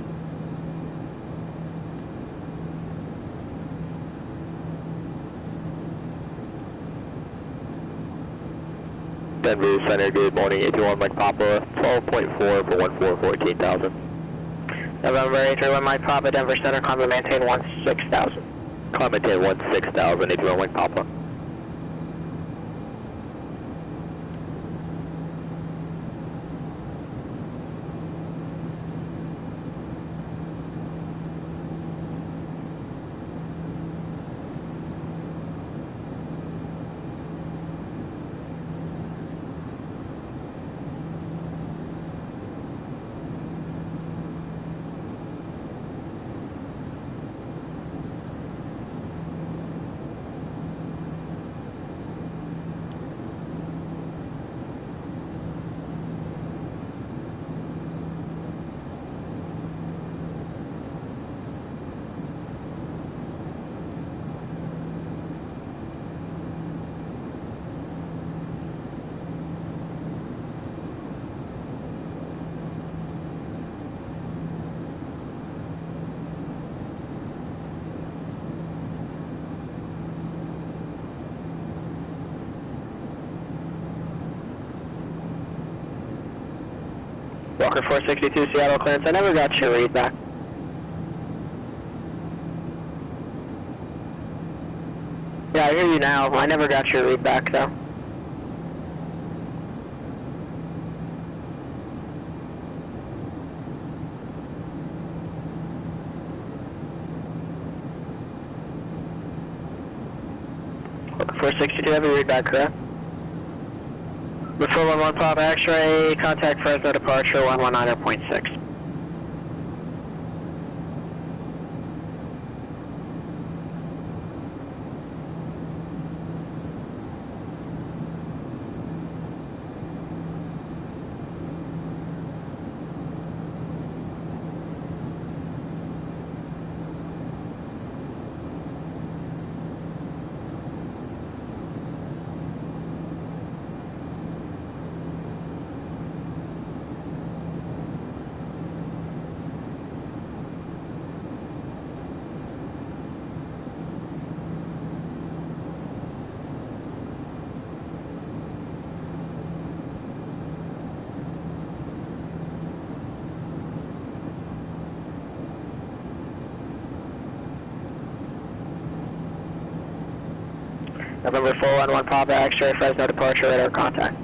Denver Center, good morning, 81 Mike Papa, 12.4 for 14,000. November 831 Mike Papa, Denver Center, climb and maintain 16,000. Climb and maintain 16,000, 81 Mike Papa. Walker 462 Seattle clearance, I never got your read back. Yeah, I hear you now. I never got your read back though. Walker 462, have your read back, correct? Before 11 Pop X-ray, contact Fresno departure 119.6. November 411 Papa X-ray, Fresno departure, radar contact.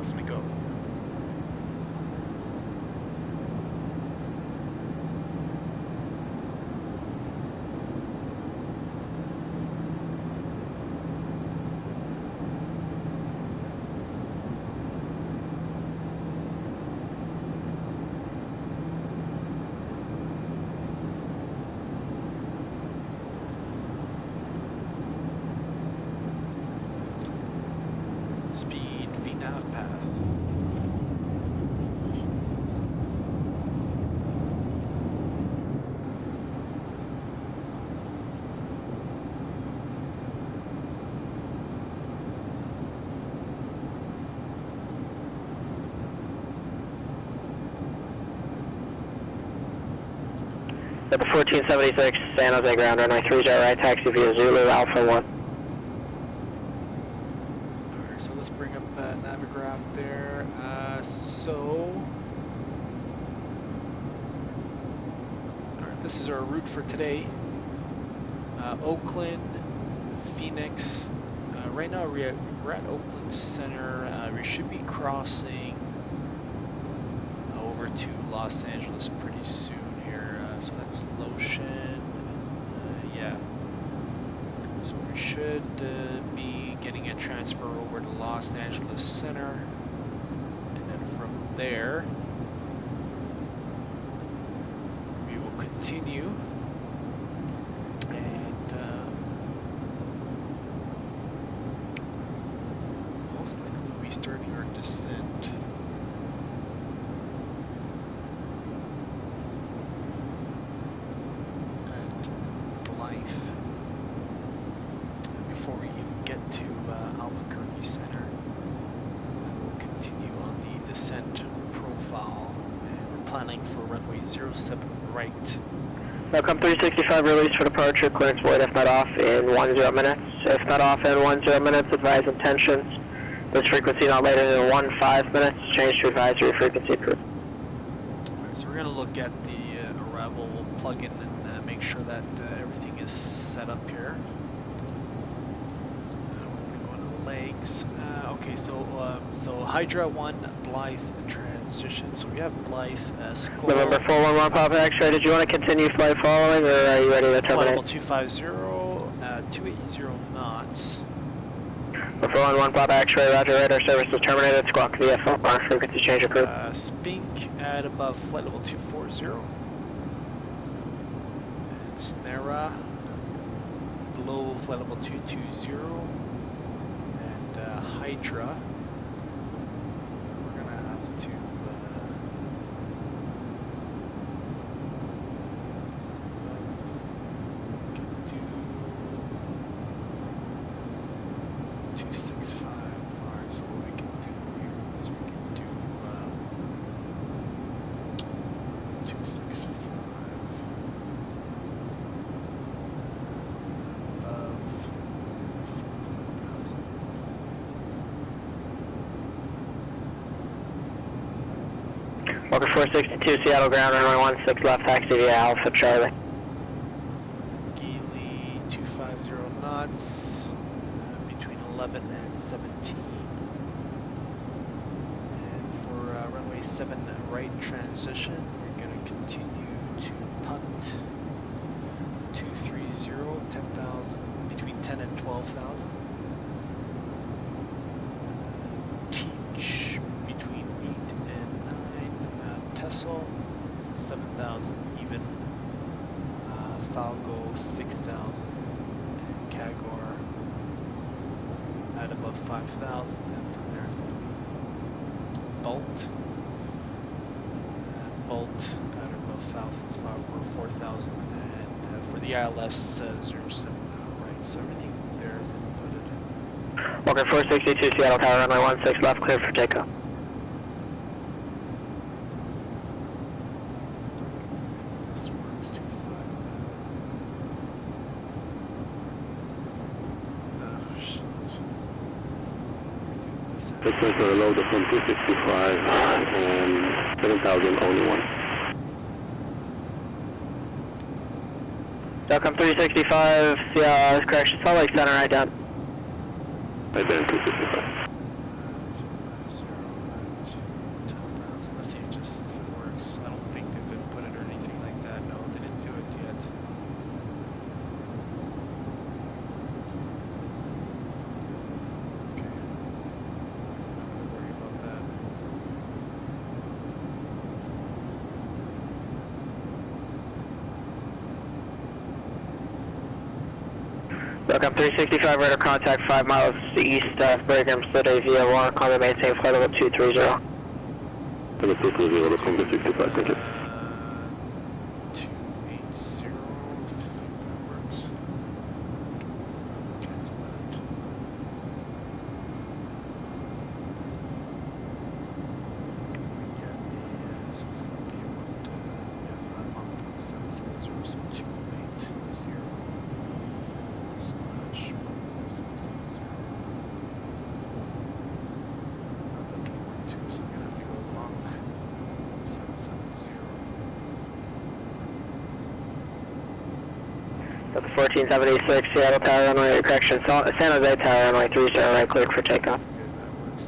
To go. Speed, VNAV path. At the 1476 San Jose ground, runway 30 right, taxi via Zulu Alpha 1. Alright, so let's bring up Navigraph there. Alright, this is our route for today. Oakland, Phoenix. Right now we're at Oakland Center. We should be crossing over to Los Angeles pretty soon here. So that's Lotion. Yeah. So we should be getting a transfer over to Los Angeles Center. And then from there, we will continue. And most likely we'll be starting our descent. Before we even get to Albuquerque Center, we'll continue on the descent profile, and we're planning for runway 07 right. Welcome 365 release for departure, clearance void if not off in 10 minutes. If not off in 10 minutes, advise intentions. This frequency not later than 15 minutes, change to advisory frequency approved. Alright, so we're going to look at the arrival, we'll plug in and make sure that everything is set up here. Legs. Okay, so Hydra 1, Blythe transition. So we have Blythe, Skull. November 411 Papa X-ray, did you want to continue flight following, or are you ready to terminate? Level 250, 280 knots. 411 Papa X-ray, roger, radar service is terminated, squawk VFR, frequency change approved. Spink at above flight level 240. And Snera below flight level 220. Hydra, we're gonna have to do 265. Alright, so what we can do here is we can do 265 above 15,000. Walker 462, Seattle ground, runway 16 left, taxi via Alpha Charlie. Geely 250 knots, between 11 and 17. And for runway 7 right transition, we're going to continue to punt 230, 10,000, between 10 and 12,000. Teach between 8 and 9. Tessel 7,000 even. Falco 6,000. And Kagor at above 5,000. And from there it's going to be Bolt. Bolt at above 4,000. And for the ILS 07 right. So everything there is inputted. Walker 462, Seattle Tower, runway 16 left, clear for takeoff. This works too far. Request for a load from 265 and 7,000 only one. Welcome 365, correction, Salt Lake Center, right down. Right there in 265. Let's see just if it works. I don't think they've input it or anything like that. No, they didn't do it yet. Okay. Not gonna worry about that. Welcome 365 radar contact 5 miles east of Brigham City via Warner, climb maintain flight level 230. Level 230, welcome to 65, thank you. 280, let's see if that works. Cancel that. Yeah, so it's going to be about 5.770, so 280 slash 1.770. Not that 3.2, so I'm going to have to go Mach 770. That's 1476, Seattle Tower runway, correction, San Jose Tower runway 30 right, cleared for takeoff. Okay, that works.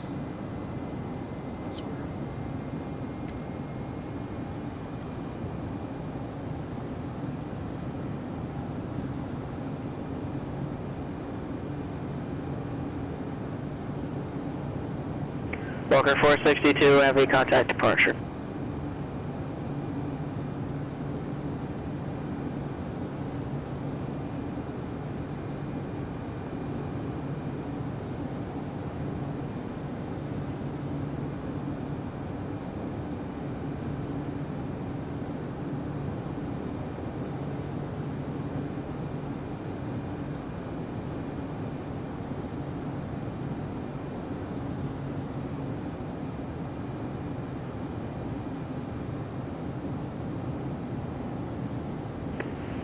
That's weird. Walker 462, heavy contact departure.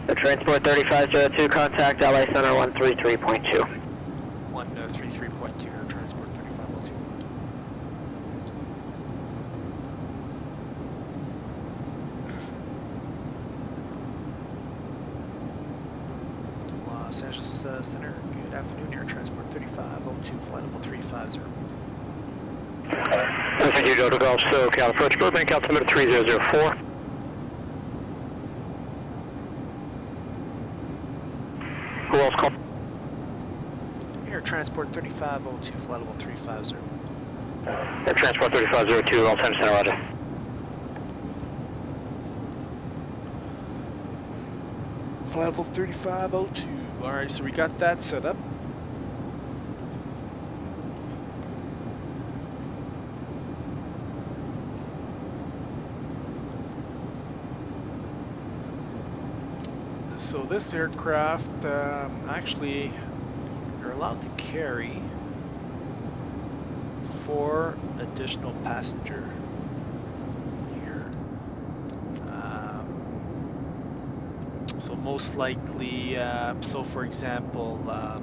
The transport 3502, contact LA Center 133.2. 133.2, transport 3502. Los Angeles Center, good afternoon, Air Transport 3502, flight level 350. Thank you, Delta Golf, SoCal approach, Burbank, altimeter 3004. Who else called? Air Transport 3502, flight level 350. Air Transport 3502, Los Angeles Center, roger. Flight level 3502. Alright, so we got that set up. So this aircraft, actually, you're allowed to carry 4 additional passenger here. So most likely, so for example, I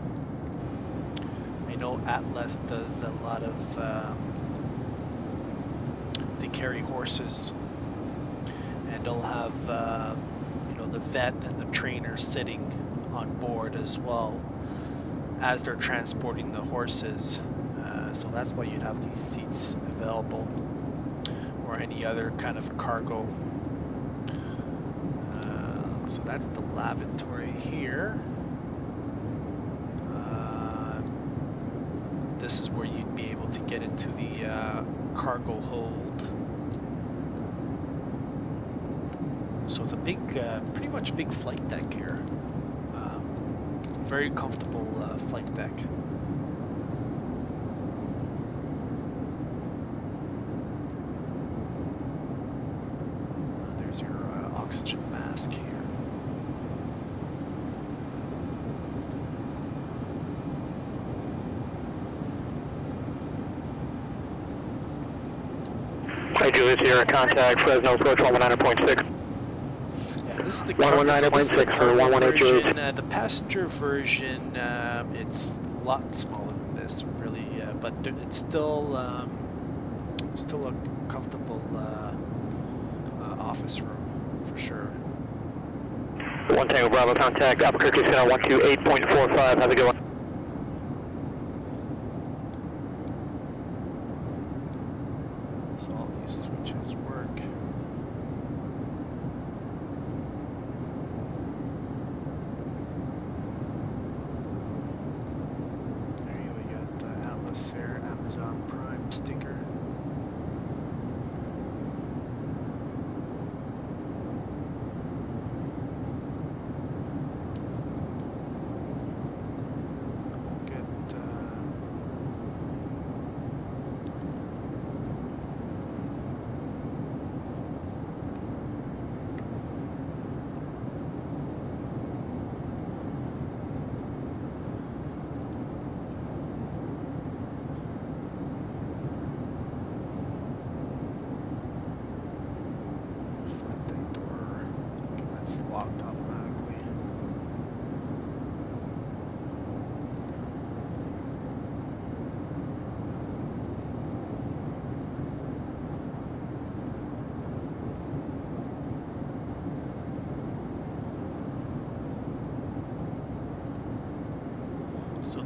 know Atlas does a lot of, they carry horses, and they'll have the vet and the trainer sitting on board as well as they're transporting the horses. So that's why you'd have these seats available, or any other kind of cargo. So that's the lavatory here. This is where you'd be able to get into the cargo hold. So it's a big, pretty much big flight deck here. Very comfortable flight deck. There's your oxygen mask here. Hi, Julius here, contact Fresno approach 119.6. This is the 119.6 for 118. version. The passenger version, it's a lot smaller than this, really, but it's still a comfortable office room for sure. 1 Tango Bravo, contact Albuquerque Center 128.45. How's it going? So all these switches work. There you got the Atlas there, Amazon Prime sticker.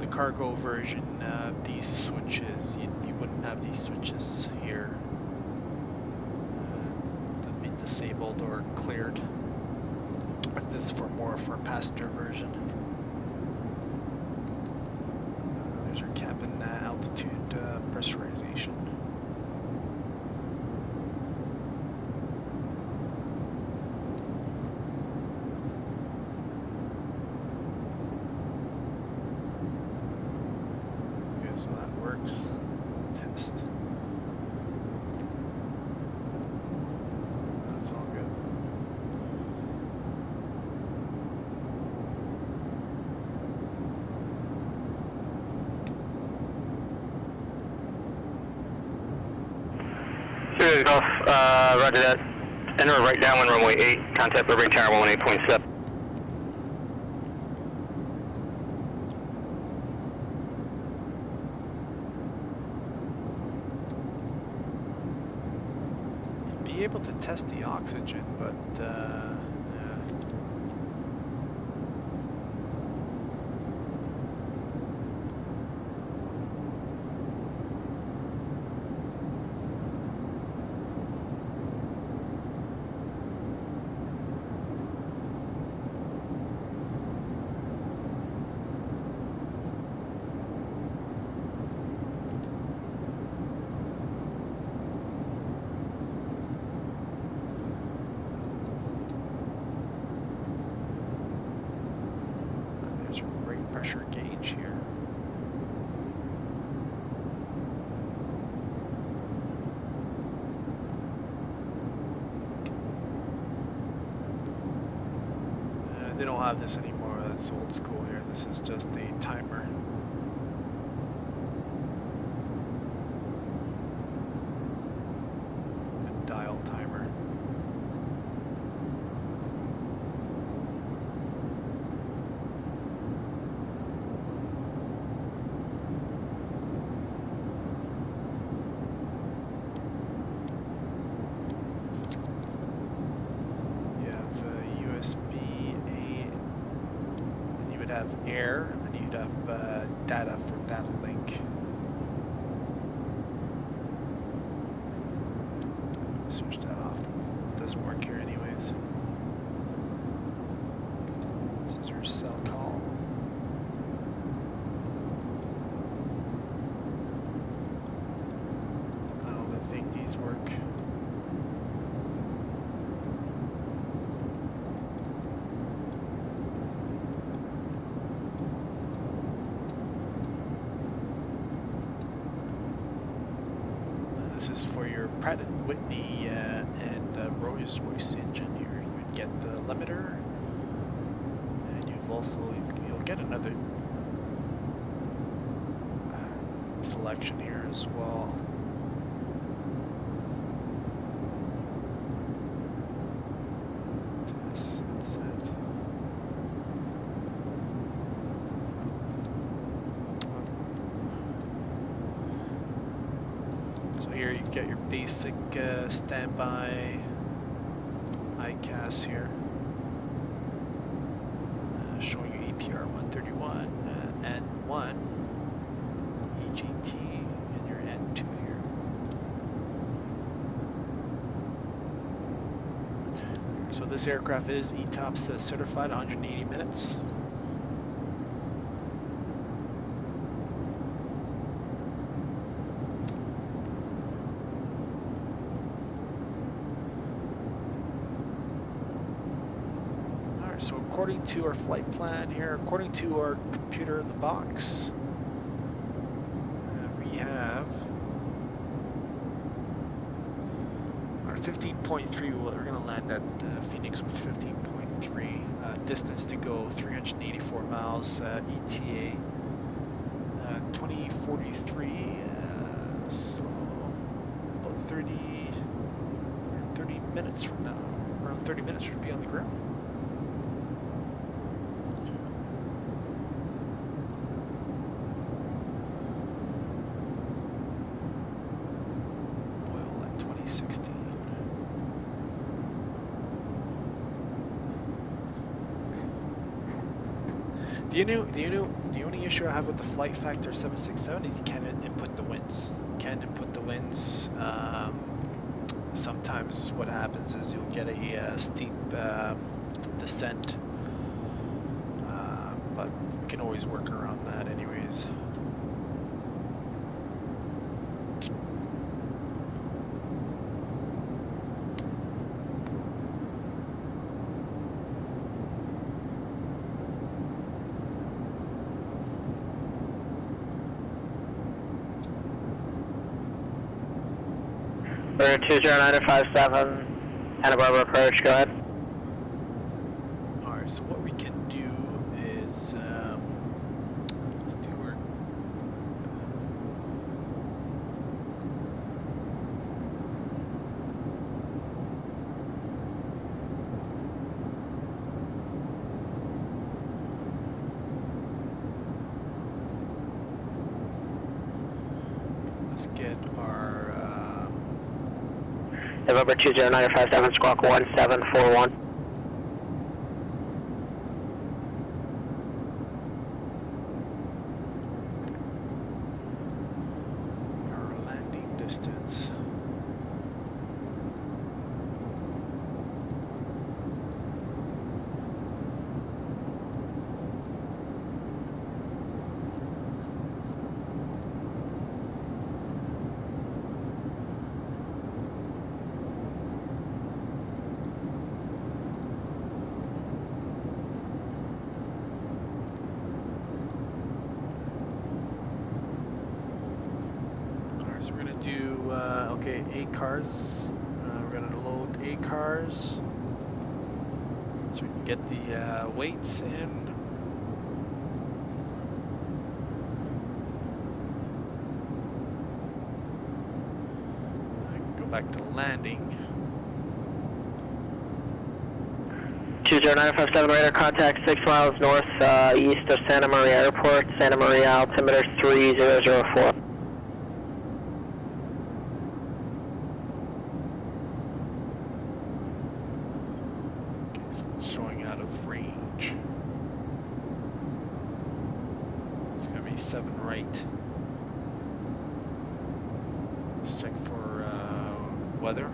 cargo version, these switches, you wouldn't have these switches here. They'd be disabled or cleared. But this is for more for a passenger version. There's our cabin altitude pressurization. Okay, so that works. Test. That's all good. Sirius Golf, roger that. Enter right downwind runway 8, contact Liberty Tower 18.7. You'd be able to test the oxygen, but yeah. There's a brake pressure gauge here. They don't have this anymore. That's old school here. This is just a timer. A dial timer. You have USB-A, and you would have air, and you'd have data for data link. Switch that off. It doesn't work here anyways. This is your cell call. I don't think these work. This is for your Pratt & Whitney and Rolls-Royce engine here. You would get the limiter, and you'll get another selection here as well. Test and set. So here you get your basic standby ICAS here, showing you APR 131 N1 EGT and your N2 here. So this aircraft is ETOPS certified, 180 minutes. So according to our flight plan here, according to our computer in the box, we have our 15.3, we're going to land at Phoenix with 15.3, distance to go 384 miles, ETA 2043, so about 30 minutes from now, around 30 minutes should be on the ground. The The only issue I have with the flight factor 767 is you can't input the winds. Can't input the winds. Sometimes what happens is you'll get a steep descent, but we can always work around that anyways. We're 20957, Santa Barbara approach, go ahead. Alright, so what we can do is, let's do our, let's get our, November 20957, squawk 1741. our landing distance. So we're gonna do, okay, 8 cars. We're gonna load 8 cars so we can get the weights in. I can go back to landing. 20957 radar contact 6 miles north east of Santa Maria Airport, Santa Maria altimeter 3004. Okay, so it's showing out of range. It's gonna be 7 right. Let's check for weather.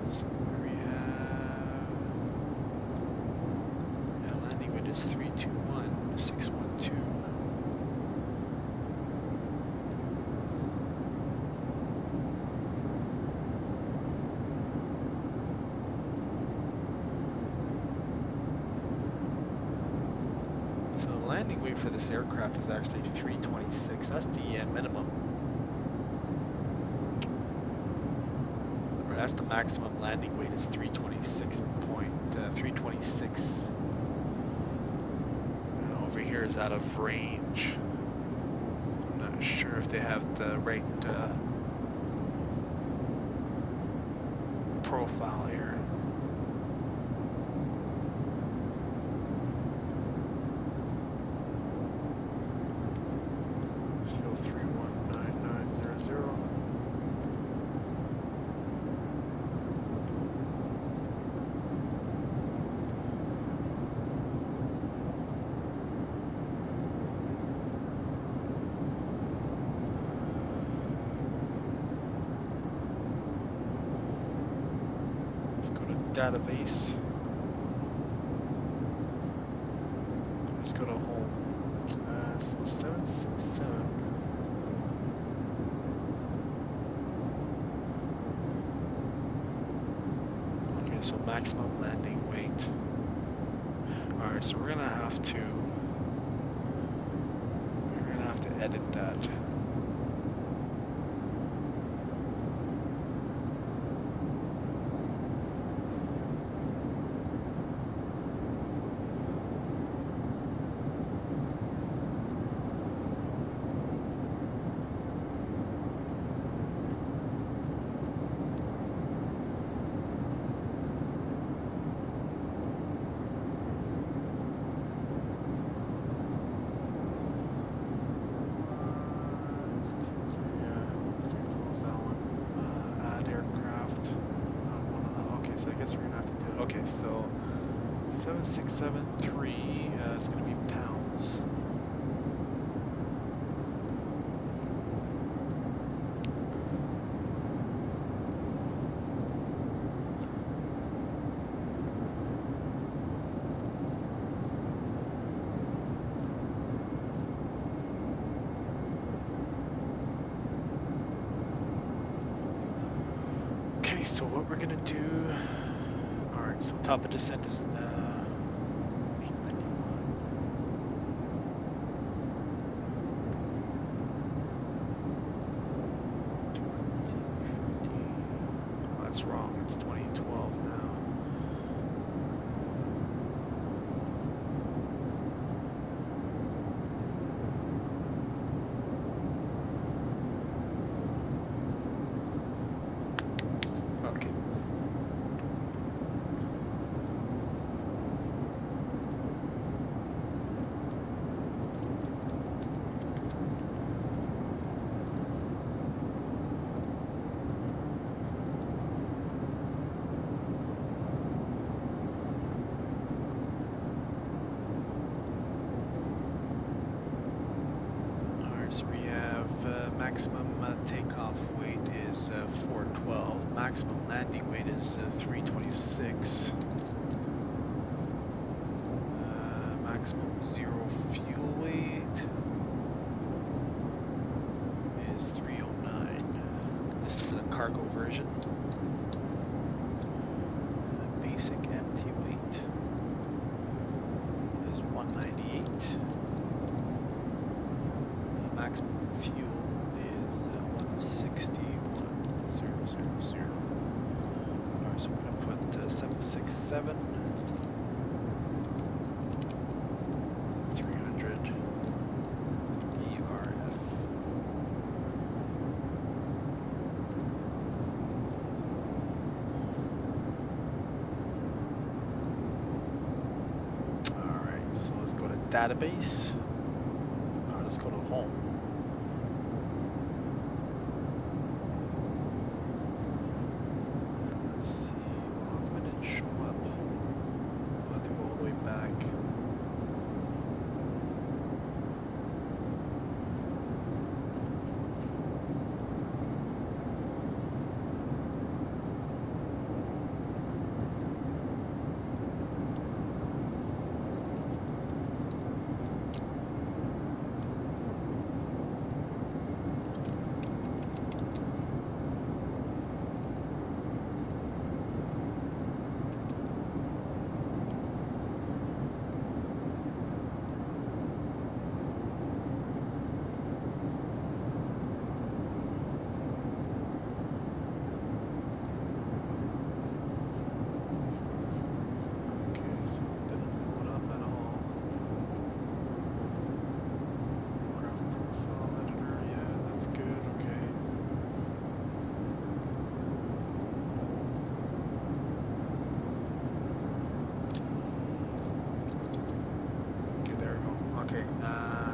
So we have, yeah, landing wind is 321, 612. So the landing weight for this aircraft is actually 326. That's the minimum. Or that's the maximum landing weight is 326. And over here is out of range. I'm not sure if they have the right profile here. Still 319900. Let's go to database. Let's go to home. So 767. Okay, so maximum landing weight. Alright, so we're gonna have to edit that. 7673 is going to be pounds. Okay, so what we're going to do. Alright, so top of descent is in 2015. Oh, that's wrong. It's 2012 now. Okay. Alright, so we have maximum takeoff weight is 412. Maximum landing weight is 326. Maximum zero fuel weight is 309. This is for the cargo version. Basic empty weight is 198. Maximum fuel is 160,1000. Alright, so we're going to put 767. 300 ERF. Alright, so let's go to database. Alright, let's go to home. Let's see, well, how come it didn't show up? We'll have to go all the way back.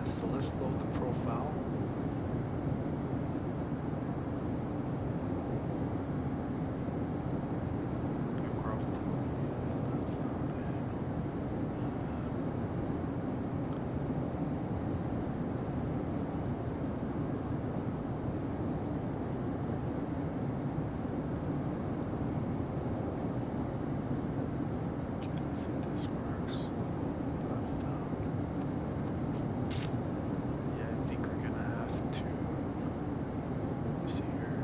So let's load the profile. Let's see if this works. Yeah, I think we're gonna have to. Let me see here.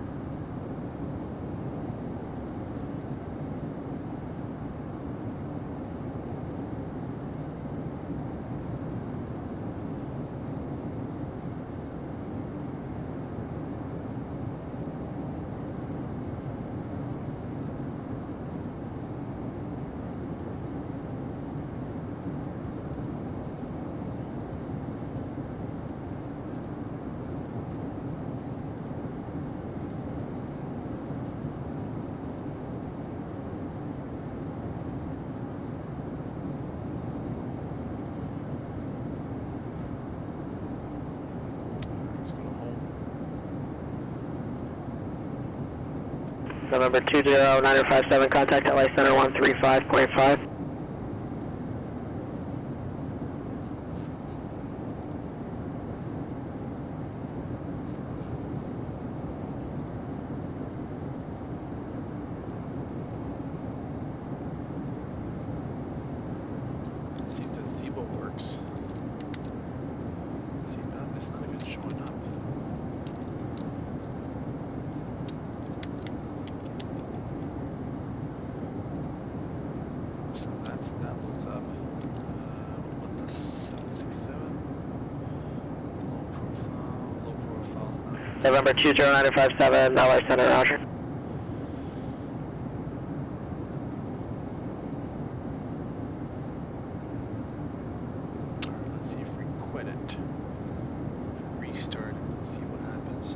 Let's go to home. November 20957, contact LA Center 135.5. Evo works. See that? It's not even showing up. So that loads up. What the 767? Low profile's not. November 20957, LA Center, roger. Alright, let's see if we quit it. Restart it and see what happens.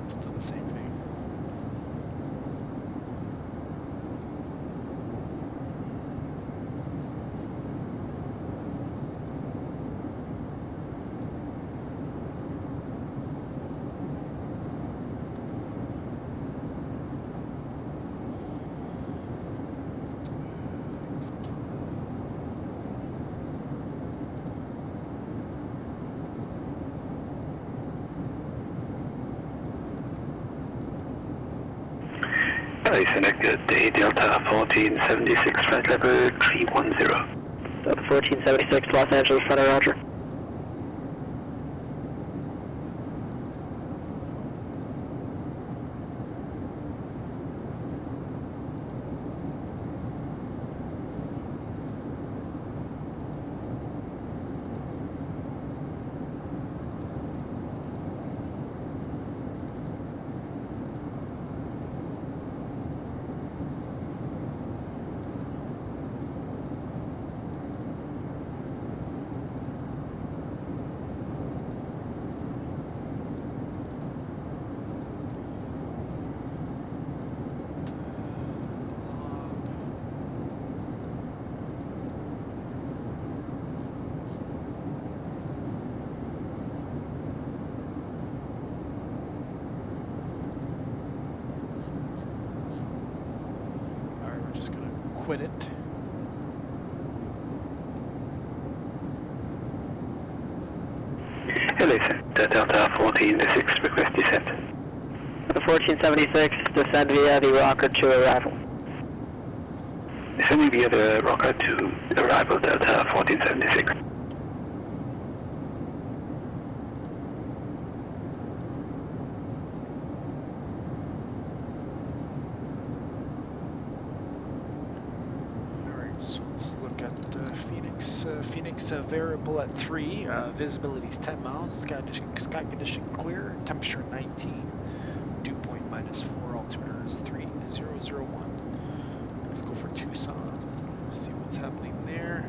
Still the same thing. LA Center, good day, Delta 1476, flight level 310. Delta 1476, Los Angeles Center, roger. Alright, we're just gonna quit it. LA Center, Delta 1476, request descent. The 1476, descend via the rocker to arrival. Descending via the rocker to arrival, Delta 1476. Alright, so let's look at Phoenix. Phoenix variable at 3, visibility is 10 miles, sky condition clear, temperature 19, dew point -4, altimeter is 3001. Let's go for Tucson, see what's happening there.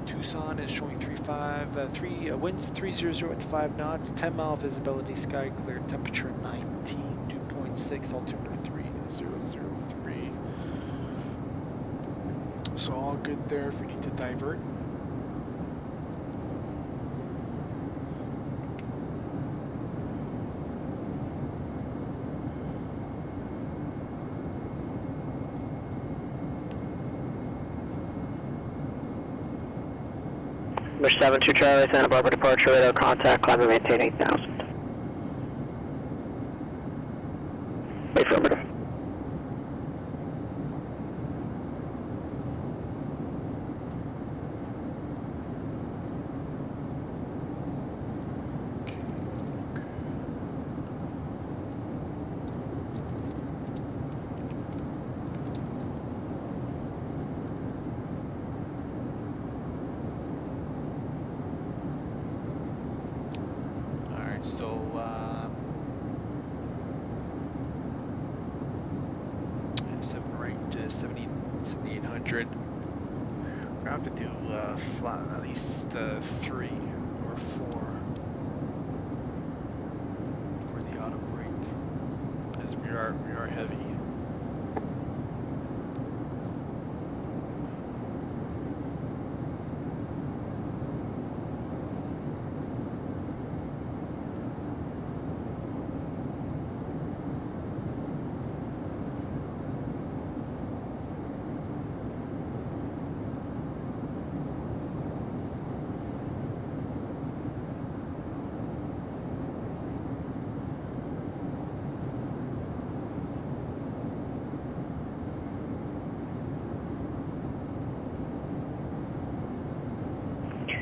Tucson is showing 3 winds 300 at 5 knots, 10 mile visibility, sky clear, temperature 19, dew point 6, altimeter 3003. So all good there if we need to divert. Number 72 Charlie, Santa Barbara departure, radar contact, climb and maintain 8,000. Affirmative. So, 7 right, 7,800. We're gonna have to do flat at least 3 or 4 for the auto brake. because we are heavy.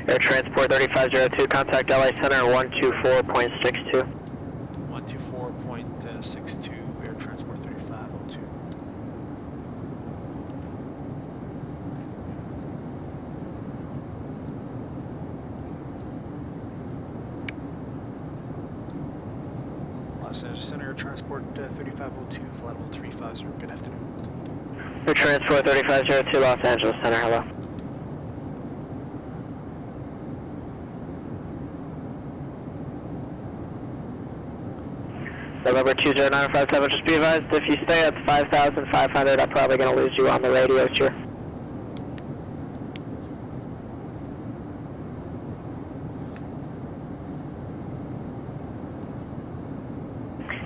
Air Transport 3502, contact LA Center 124.62. 124.62, Air Transport 3502. Los Angeles Center, Air Transport 3502, flight level 350, good afternoon. Air Transport 3502, Los Angeles Center, hello. November 20957, just be advised, if you stay at 5,500, I'm probably going to lose you on the radio here.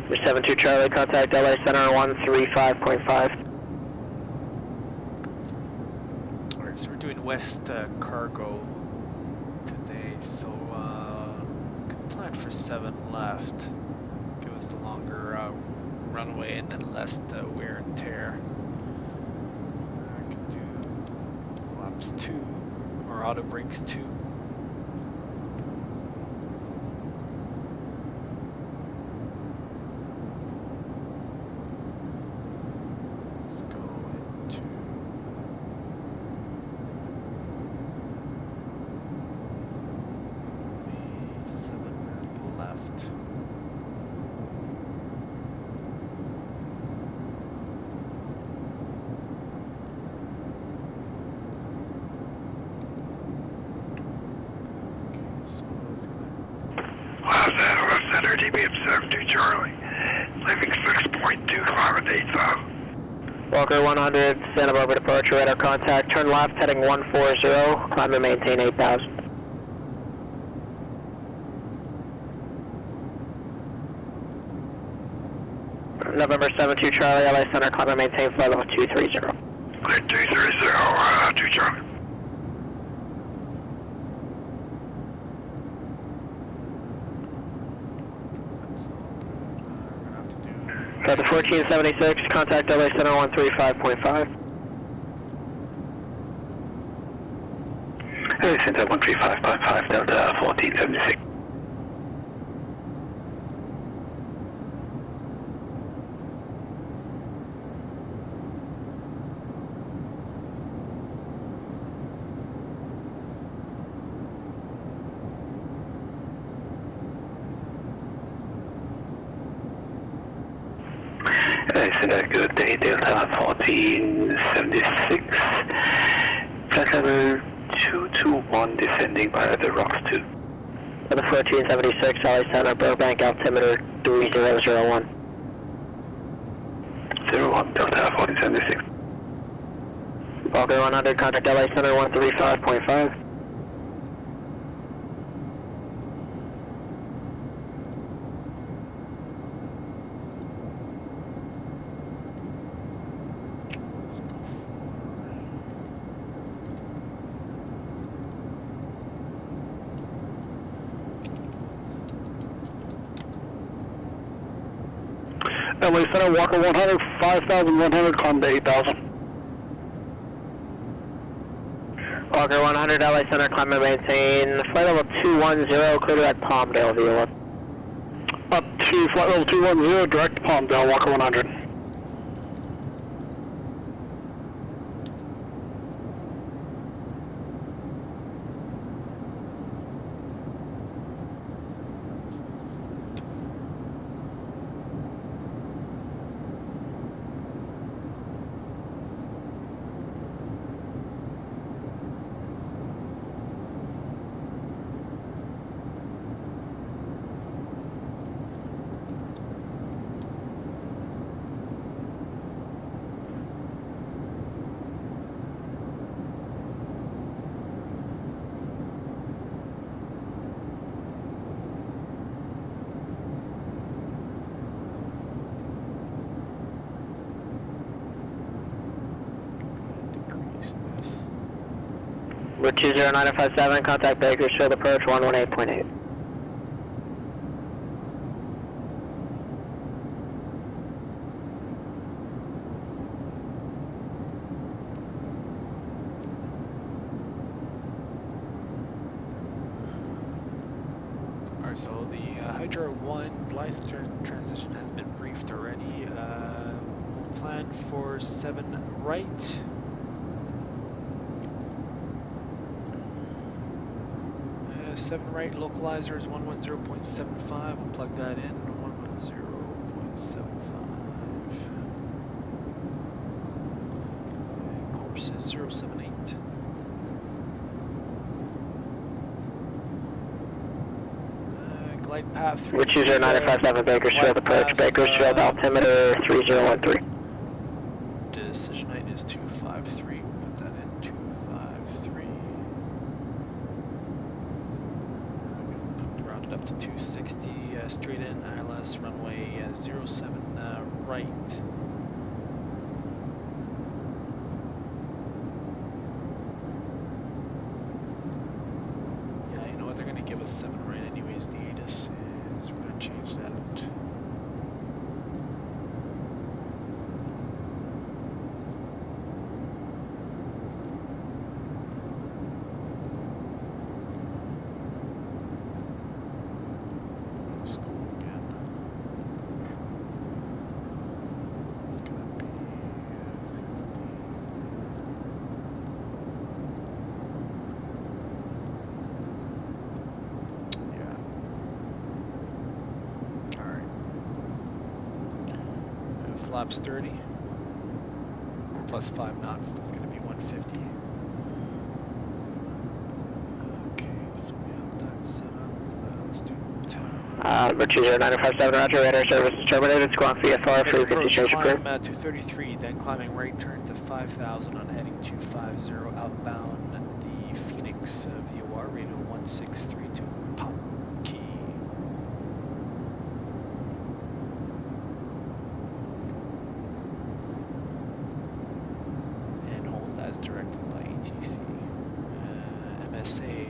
Your 72 Charlie, contact LA Center 135.5. Alright, so we're doing West Cargo today, so can plan for 7 left. Give us the longer runway and then less wear and tear. I can do flaps 2 or auto brakes 2. Let's go into B7 left. Center DBM72 Charlie, leaving 6.2 kilometers 8,000. Walker 100, Santa Barbara departure, radar contact, turn left, heading 140, climb and maintain 8,000. November 72 Charlie, LA Center, climb and maintain flight level 230. Clear 230, 2 Charlie. Got the 1476, contact LA Center 135.5. LA Center 135.5, Delta 1476. Good day, Delta 1476, flight level 221, descending via the rocks 2. For the 1476, LA Center, Burbank, altimeter 3001. 01, Delta 1476. Walker 100, contact LA Center 135.5. LA Center, Walker 100, 5,100, climb to 8,000. Walker 100, LA Center, climb and maintain flight level 210, clear at Palmdale, view. Up to flight level 210, direct to Palmdale, Walker 100. Route 20957, contact Bakersfield approach 118.8. Alright, so the Hydra 1 Blythe transition has been briefed already. Plan for 7 right. Seven right localizer is 110.75. We'll plug that in. 110.75. Course is 078. Glide path 3. Route 20957 Bakersfield approach Bakersfield altimeter 3013. Decision height is 253. We'll put that in 253. Round it up to 260. Straight in ILS runway 07 right. Yeah, you know what? They're going to give us 7 right anyways. The ATIS is we're going to change that out. Flaps 30 plus 5 knots. That's going to be 150. Okay, so we have that set up. Let's do time. Route 20957 Roger, radar service is terminated. Squawk VFR, frequency change approved. Climb to 33, then climbing right turn to 5,000 on heading 250 outbound the Phoenix VOR radio 1632 pop key. Directed by ATC. MSA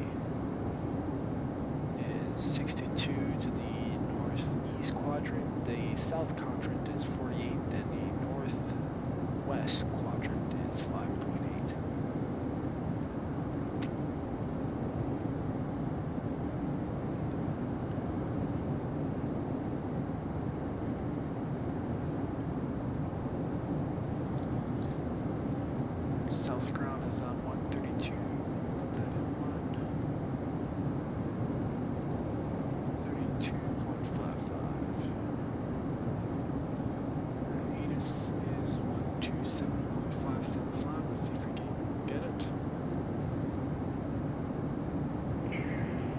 is 62 to the northeast quadrant. The south quadrant is 48, and the northwest quadrant is 5.8. South ground is on 132. Put that in 32.55. ATIS is 127.575. Let's see if we can get it.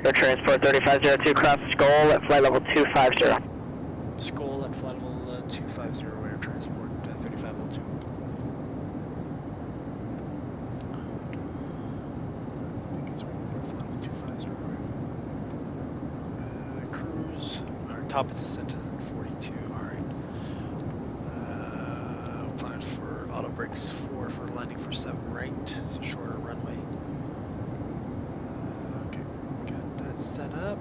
Air Transport 3502 cross Skull at flight level 250. Skull at flight level 250. Air Transport 3502. Top of descent is at 42. Alright. Plan for auto brakes 4 for landing for 7 right. It's a shorter runway. Okay, got that set up.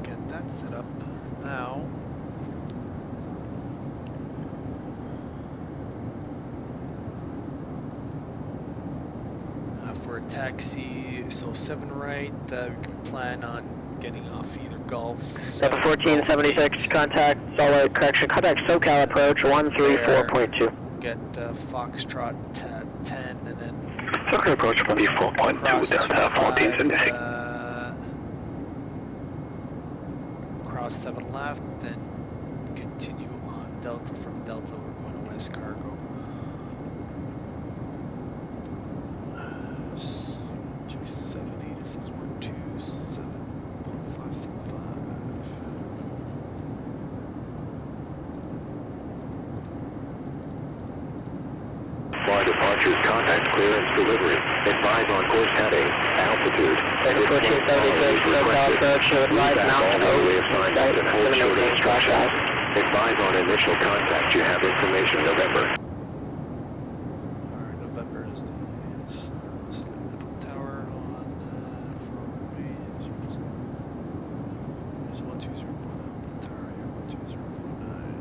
Get that set up. Now. For a taxi, so 7 right, we can plan on getting off either Gulf. 1476, contact solid correction, contact SoCal approach 134.2. Get Foxtrot 10 and then SoCal approach 134.2, Delta 1476. Cross 7 left, then continue on Delta. From Delta, we're going to West Cargo. 278, this is 127.575. Flight departures, contact clearance delivery. Advise on course heading, altitude. 1476, SoCal approach, advise Mountain Oak, site, 7 crash out. Advise on initial contact. You have information November. Alright, November is the select the tower on there's 120 tower here, 120.9.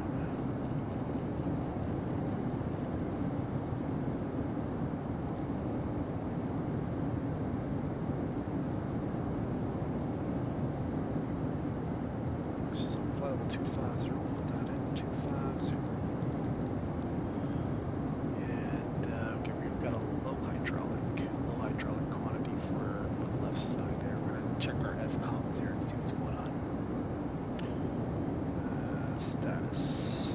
So fly level 250, put that in 250. And okay, we've got a low hydraulic quantity for the left side there. We're gonna check our FCOMs here and see what's going on. Status.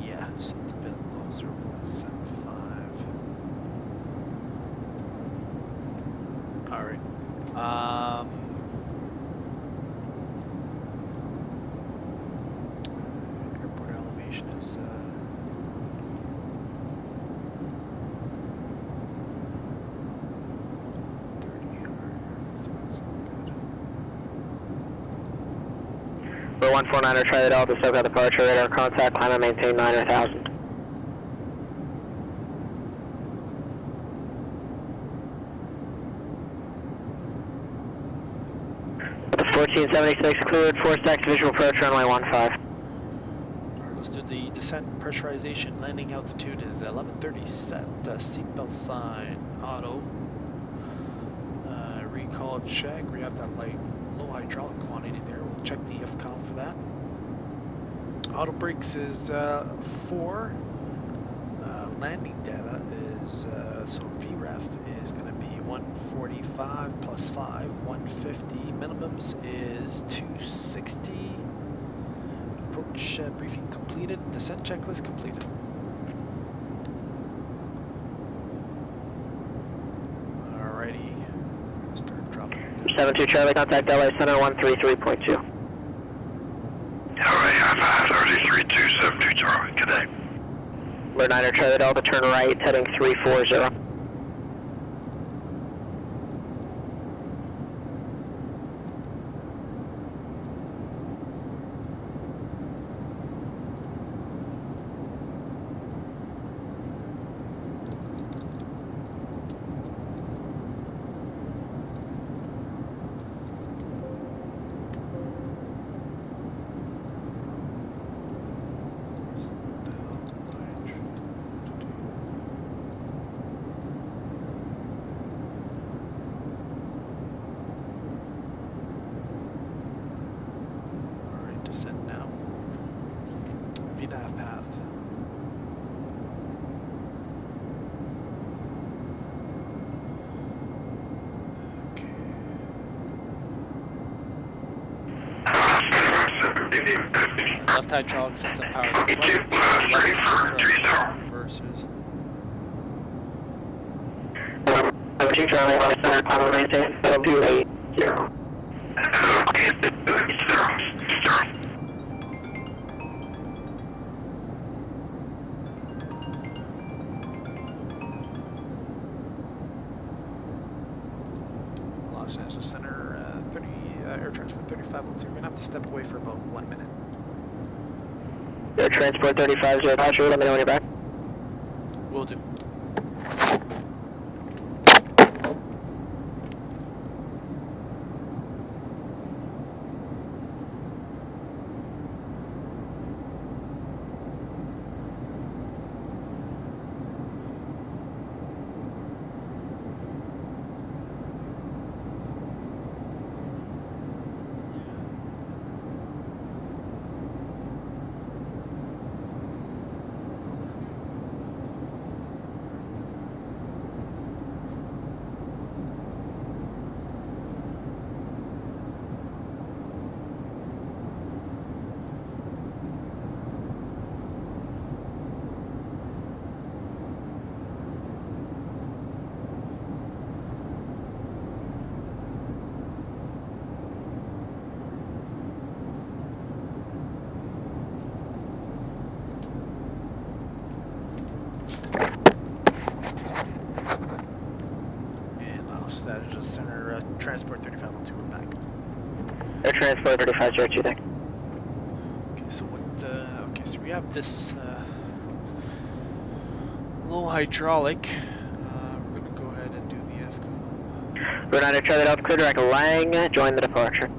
Yeah, so it's a bit low, 0.75. Alright. Airport elevation is 30 so that's all good. For 149er, try it out. The SoCal departure radar contact, climb and maintain 9,000. The 1476 cleared, force taxi visual approach, runway 15. Alright, let's do the descent pressurization. Landing altitude is 1130 set. Seatbelt sign, auto. Recall check. We have that low hydraulic quantity there. We'll check the FCOM for that. Auto brakes is 4. Landing data is, so VREF is going to be 145 plus 5, 150. Minimums is 260. Approach briefing completed. Descent checklist completed. Alrighty. Start dropping. 72 Charlie, contact LA Center 133.2. LA 33.272 Charlie, good day. Alert 9er, Charlie Delta, turn right, heading 340. Descent now. VNAV path. Okay. Left hydraulic system powered. Reverses. 72 Charlie, LA Center, climb and maintain 280. Los Angeles Center, 30 air transport 3502. We're gonna have to step away for about 1 minute. Air transport 350, departure, let me know when you're back. Will do. Los Angeles Center, transport 3502, we're back. Air Transport 3502, thank you. Okay, so what, okay, so we have this low hydraulic. We're going to go ahead and do the FCOM. Route 9 Charlie Delta Clear Direct Lang, join the departure.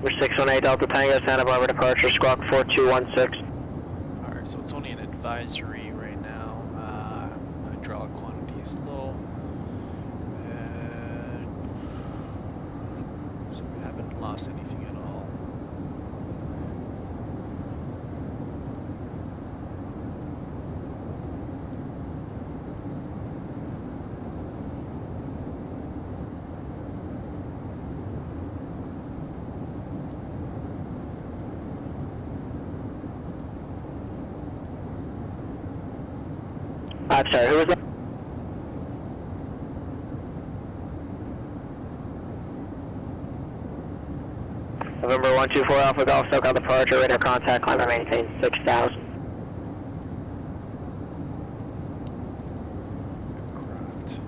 We're 618 Delta Tango, Santa Barbara departure, squawk 4216. Alright, so it's only an advisory right now. Hydraulic quantity is low. So we haven't lost anything at all. I'm sorry, who was that? November 124 Alpha Golf, SoCal departure, radar contact, climber maintain 6000. Craft.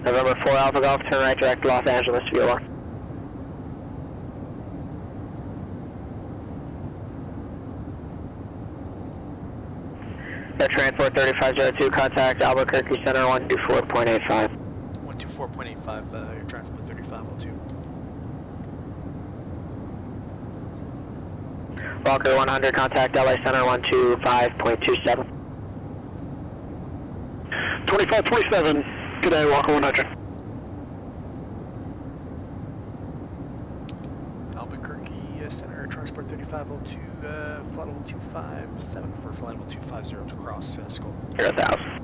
November 4 Alpha Golf, turn right direct Los Angeles, VOR. Air Transport 3502, contact Albuquerque Center 124.85. 124.85, Air Transport 3502. Walker 100, contact LA Center 125.27. 2527. Good day, Walker 100. Albuquerque Center Air Transport 3502, flight level 257 for flight level 250 to cross scope. 0,000.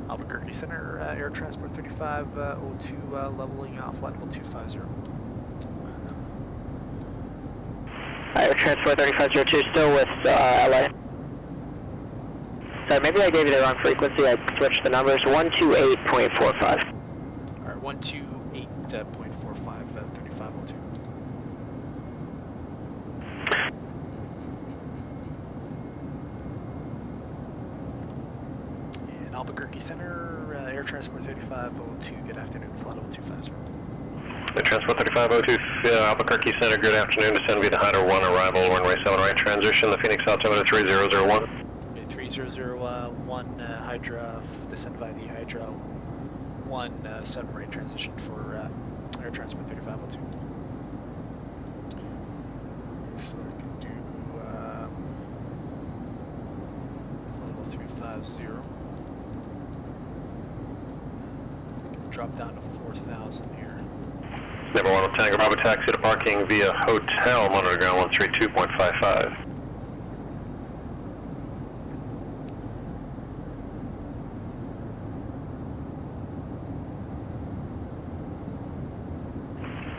Albuquerque Center Air Transport 3502, leveling off flight level 250. Air Transport 3502, still with LA. Sorry, maybe I gave you the wrong frequency. I switched the numbers. 128.45. Alright, 128.45, 3502. And Albuquerque Center Air Transport 3502, good afternoon, flight level 250. Air Transport 3502, Albuquerque Center, good afternoon, descend via the Hydra 1, arrival, runway 7 right, transition, the Phoenix altimeter 3001. 3001 Hydra, descend via the Hydra 1, 7 right transition for Air Transport 3502. So I can do level 350. Drop down to 4,000 here. Number 1 Tango Bravo taxi to parking via hotel, monitor ground 132.55.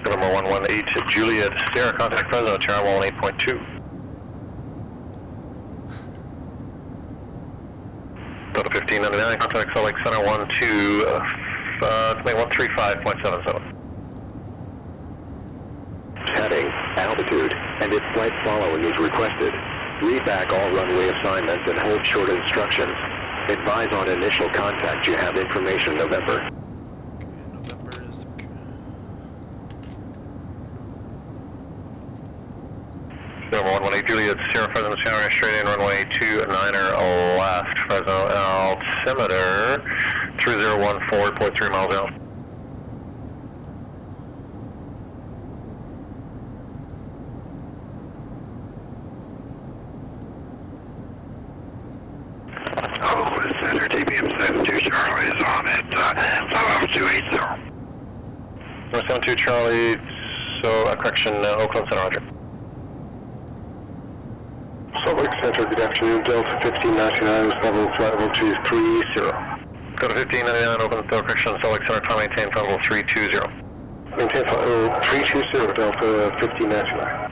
November 11 8 Juliet Sierra, contact Fresno, Tower 118.2. Delta 1599, contact Salt Lake Center 135.77. Heading, altitude, and if flight following is requested, read back all runway assignments and hold short instructions. Advise on initial contact you have information November. November is... Number 118 Juliet Sierra, Fresno Tower, straight in runway 29er left, Fresno altimeter 3014.3 miles out. Oh, Center DBM72 Charlie is on at 50280. 72 Charlie, so correction, Oakland Center, roger. Salt Lake Center, good afternoon. Delta 1599 is flight level 230. Delta 1599, Oakland Center, correction, Salt Lake Center, time maintain flight level 320. Maintain flight level 320, Delta 1599.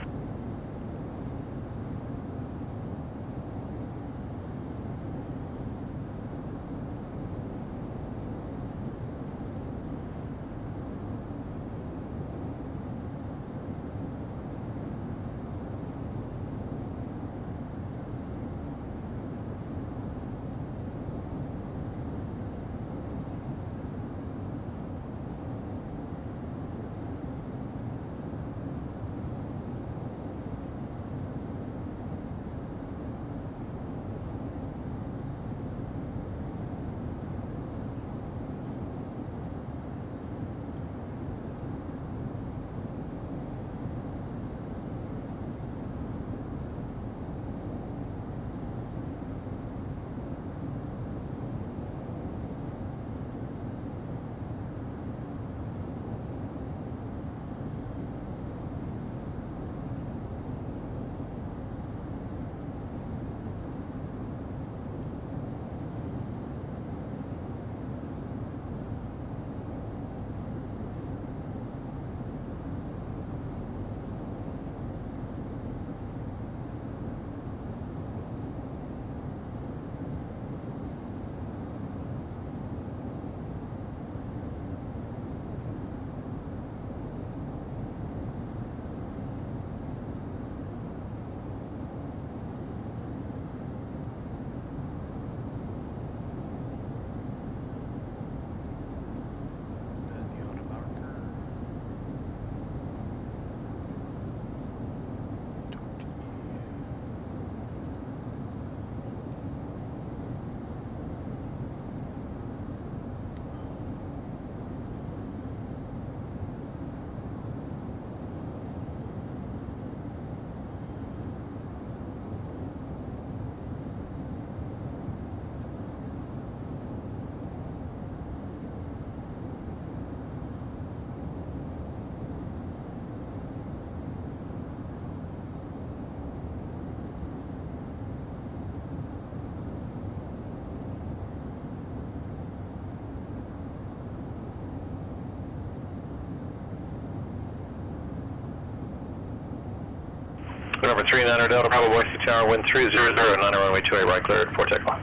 Number 39er Delta, Bravo Boise Tower, wind 300, 9 runway 28 right, cleared for takeoff.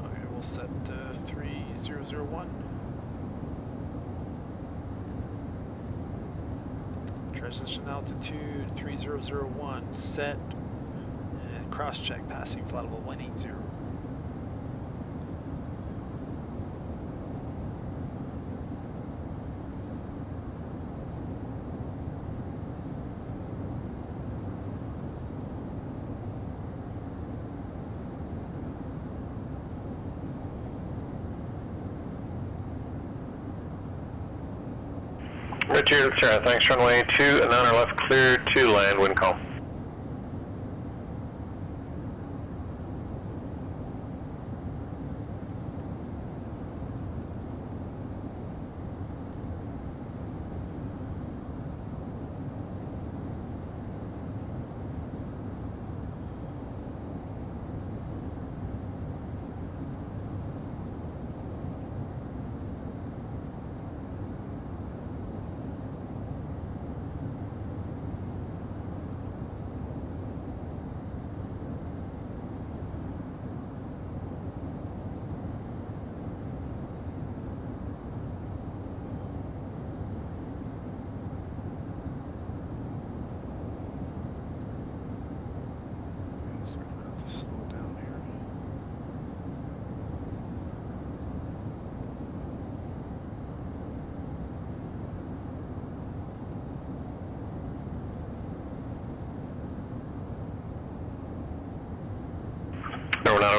Okay, we'll set 3001. Transition altitude 3001, set. Cross-check passing flight level 180. Richard, Sarah, thanks, runway 2, 9 left, cleared to land, wind calm.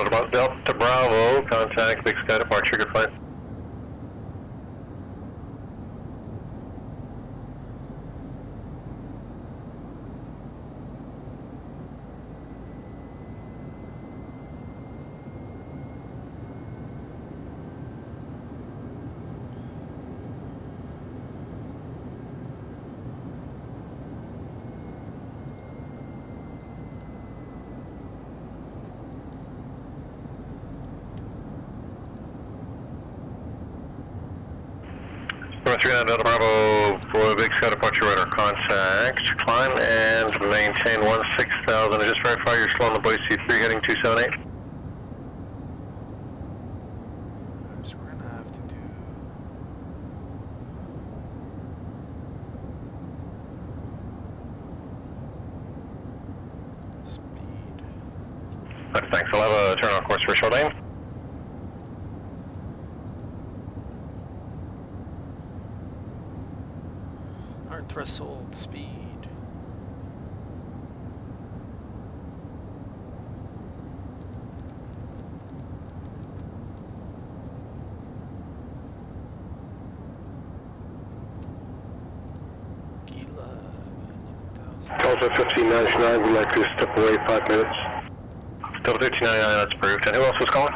Delta Bravo, contact Big Sky departure, good flight. Number 39 Delta Bravo for Big Sky departure radar contact. Climb and maintain 16,000. Just verify you're still on the Boise 3 heading 278. So we're gonna have to do speed. Right, thanks. I'll have a turn on course for short lane. Our threshold speed. Delta 1599 would like to step away 5 minutes. Delta 1399, that's approved. And who else was calling?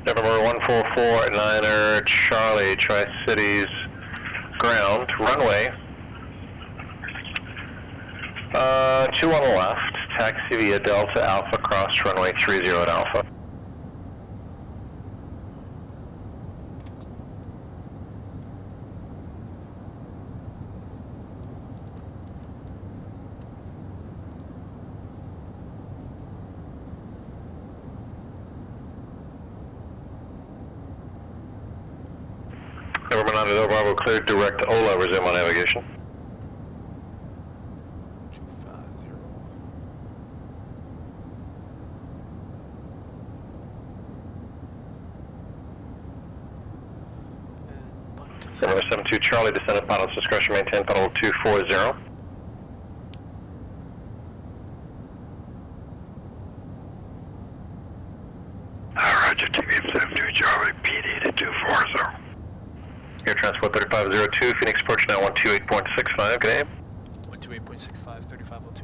November 144-9er, Charlie, Tri-Cities, ground, runway. 2 on the left, taxi via Delta Alpha, cross runway 30 at Alpha. November 9 Delta Bravo, cleared direct Ola, resume on navigation. 250. And bunt to November 72 Charlie, descendant pilot's discretion, maintain pedal 240. Roger, TBM-72 Charlie, PD to 240. Air Transport 3502, Phoenix approach now 128.65, good day. 128.65, 3502.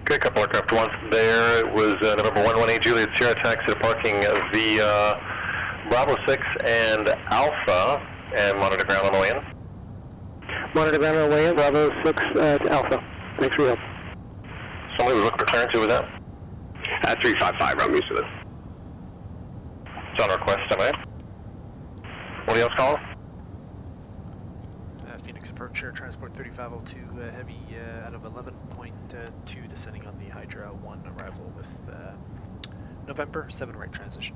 Okay, couple aircraft once there. It was November 118 Juliet Sierra taxi to parking via Bravo 6 and Alpha, and monitor ground on the way in. Monitor ground on the way in, Bravo 6 to Alpha. Thanks for your help. Somebody was looking for clearance, who was that? 355, I'm used to this. It's on request, am I? Anybody else calling? Phoenix approach Air Transport 3502 heavy out of 11.2 descending on the Hydra 1 arrival with November 7 right transition.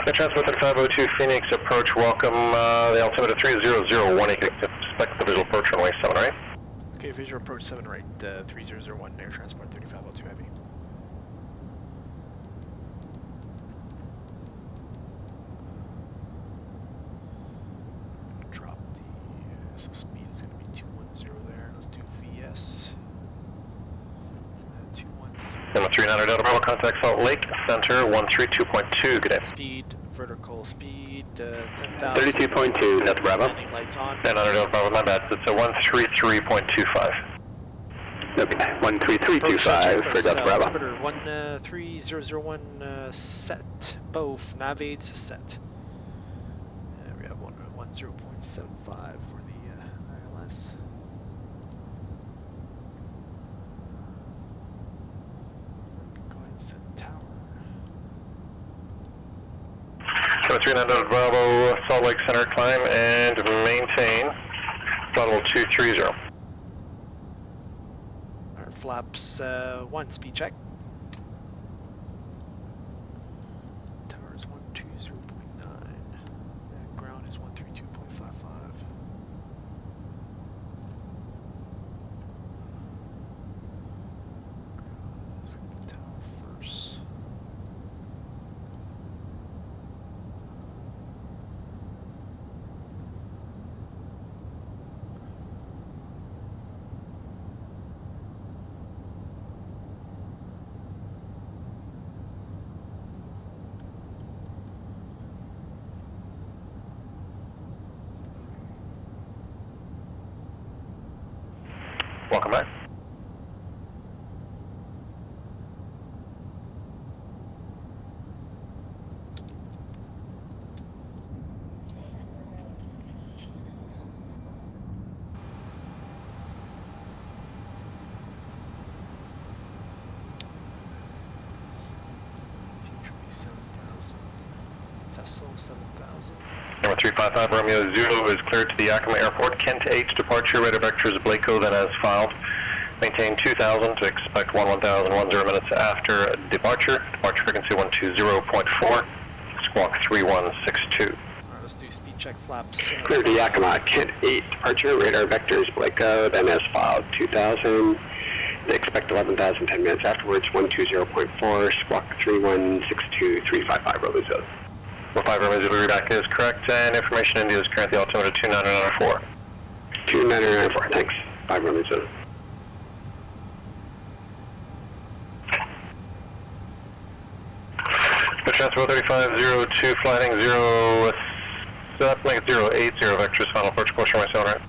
Air Transport 3502 Phoenix approach, welcome the altimeter 3001, expect the visual approach runway 7 right. Okay, visual approach 7 right, 3001 Air Transport 3502 heavy. Drop the, so speed is going to be 210 there, let's do VS. 210. Number 39 Delta Bravo, contact Salt Lake Center 132.2, good day. Speed, vertical speed, 10,000. 32.2, Delta Bravo. Landing lights on. 900 Delta Bravo, my bad, it's a 133.25. Okay, 13325 for Delta Bravo. Altimeter 13001 set, both nav aids set. We have 10.75 for the ILS. Go ahead and set tower. 739 Delta Bravo, Salt Lake Center, climb and maintain level 230. Our flaps 1, speed check. Tower is 120.9. Ground is 132.55. Let's get the tower first. Welcome back. Tesla 7,000. Number 355 Romeo Zulu is cleared to the Yakima Airport. Kent H departure, radar vectors Blaco then as filed. Maintain 2000 to expect 1010 minutes after departure. Departure frequency 120.4, squawk 3162. Alright, let's do speed check flaps. Clear to Yakima, Kent 8, departure, radar vectors, Blaco, then as filed, 2000. They expect 11,000, 10 minutes afterwards, 120.4, squawk 3162, 355 Romeo Zulu. 45 Romeo Zulu readback is correct, and information India is currently altimeter 29994. 29994, thanks. 5 Romeo Zulu. Good transfer 3502, flighting 080, vectors, final approach course, runway 79.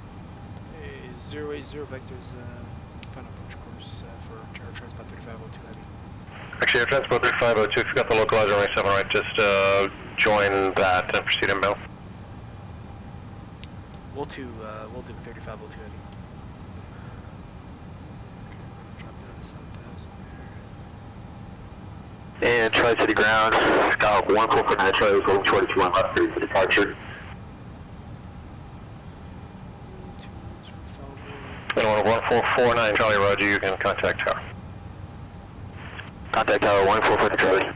080 vectors, final approach course for Terra Transport 3502 Heavy. Actually, Air Transport 3502, if you got the localizer runway 7 right, just join that and proceed inbound. We'll do 3502 Heavy. Okay, drop down to 7,000 there. And Tri-City ground, Skyhawk 149 Charlie, holding short at 21 left for departure. And on 1449 Charlie, Roger, you can contact tower. Contact tower 144 Charlie.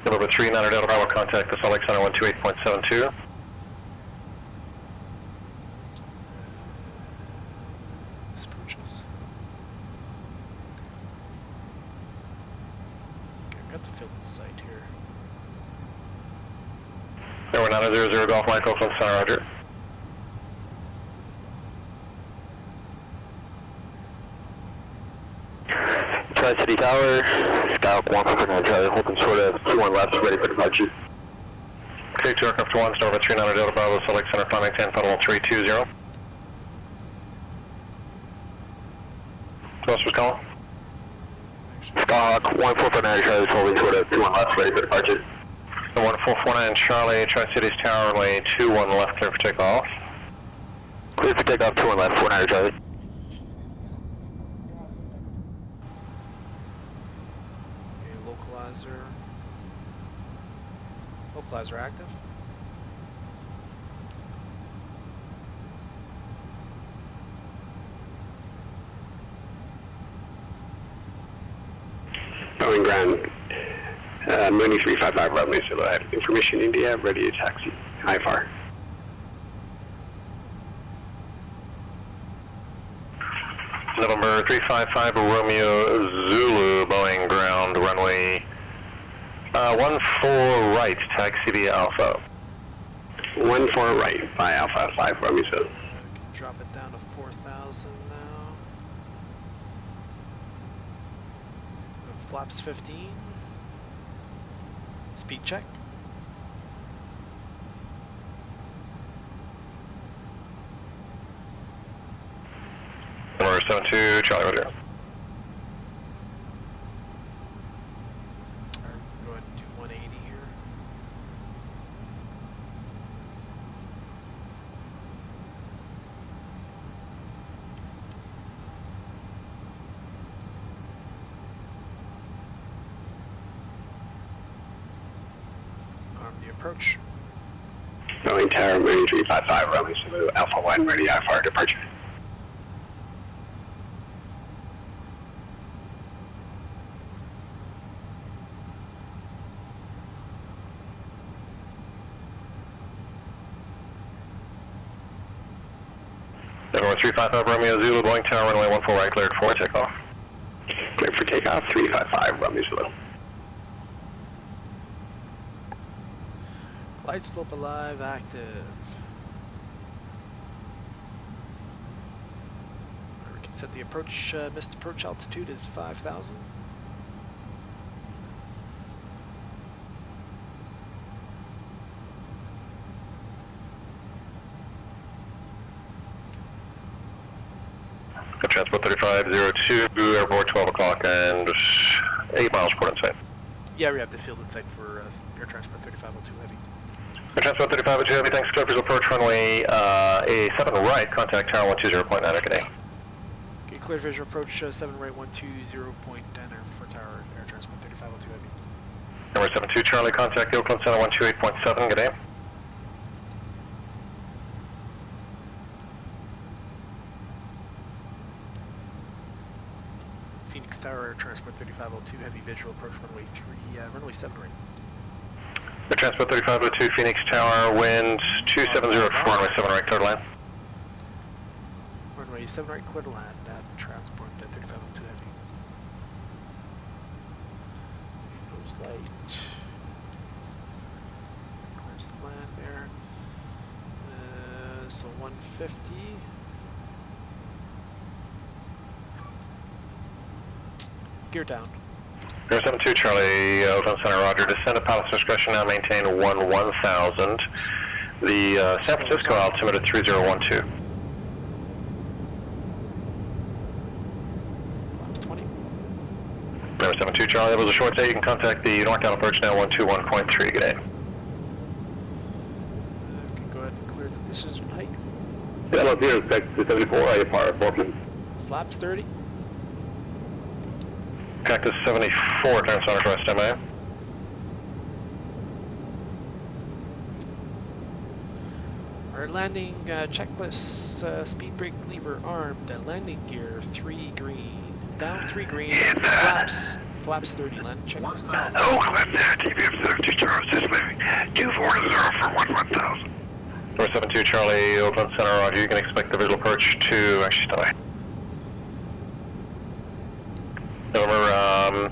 Number 39 Delta Bravo, contact the Salt Lake Center 128.72. Let's purchase. Okay, I've got the fill in sight here. Number 900 Golf Mike Oakland Center, Roger. Tri-City tower, Skyhawk 149 Charlie, holding short at 21 left, ready for departure. Okay, 2 aircraft 1, number 39 Delta Bravo, Salt Lake Center, climbing 10, pedal 320. Who else was calling? Skyhawk 149 Charlie, holding short at 21 left, ready for departure. The 1449 Charlie, Tri-City's tower, runway 21 left, clear for takeoff. Clear for takeoff, 21 left, 49 Charlie. Okay, localizer active. Going ground, Mooney 355 Romeo Zulu, information India, ready to taxi. IFR. November 355 Romeo Zulu, Boeing ground, runway 14 right, taxi via Alpha. 14 right by Alpha 5 Romeo Zulu. I can drop it down to 4,000 now. Flaps 15. Speed check. Number 72, Charlie, Roger. Alright, go ahead and do 180 here. Arm the approach. Boeing Tower, Mooney 355 Romeo Zulu, Alpha 1 ready IFR departure. November 355 Romeo Zulu, Boeing Tower, runway 14 right, cleared for takeoff. Cleared for takeoff, 355 Romeo Zulu. Glide slope alive, active. We can set the approach, missed approach altitude is 5,000. Transport 3502, airport 12 o'clock and 8 miles port in sight. Yeah, we have the field in sight for Air Transport 3502 Heavy. Air Transport 3502 Heavy, thanks. Clear visual approach runway A7 right, contact tower 120.9 good day. Okay, clear visual approach 7 right 120.9 for tower Air Transport 3502 Heavy. Number 72 Charlie, contact Oakland Center 128.7 good day. Phoenix Tower Air Transport 3502 Heavy, visual approach runway runway 7 right. Air Transport 3502 Phoenix Tower, wind 2704, runway 7 right, clear to land. Runway 7 right, clear to land at Transport 3502 Heavy. Nose light. Clears the land there. So 150. Gear down. Air 72 Charlie, Oakland Center, roger. Descend at pilot's discretion, now maintain 1000. The San Francisco altimeter 3012. Flaps 20. Number 72 Charlie, that was a short stay. You can contact the northbound approach now 121.3. Good day. Okay, go ahead and clear the decision height. Hello, here, 74, IFR, Portland. Flaps 30. Cactus 74, turn center crest, MA. Our landing checklist, speed brake lever armed, landing gear 3 green, down 3 green, flaps 30, landing checklist. Oakland, TBM 72 Charles is leaving 240 for 11,000. Number 72 Charlie, Oakland Center, roger. You can expect the visual approach to actually stay. Number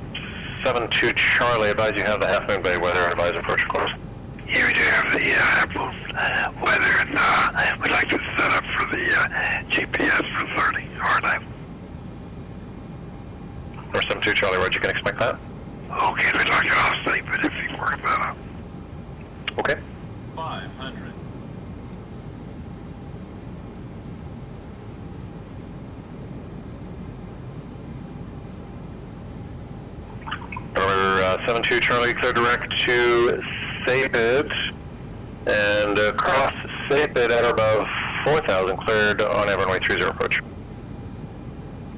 72 Charlie, advise you have the Half Moon Bay weather and advise approach course. Here we do have the moon weather, and we'd like to set up for the GPS for 30 or 9. Number 72 Charlie, roger. You can expect that. Okay, we'd like it off state, but if you can work that out. Okay. 500. Number 72 Charlie, clear direct to Sapid and cross Sapid at or above 4,000, cleared on runway 30 approach.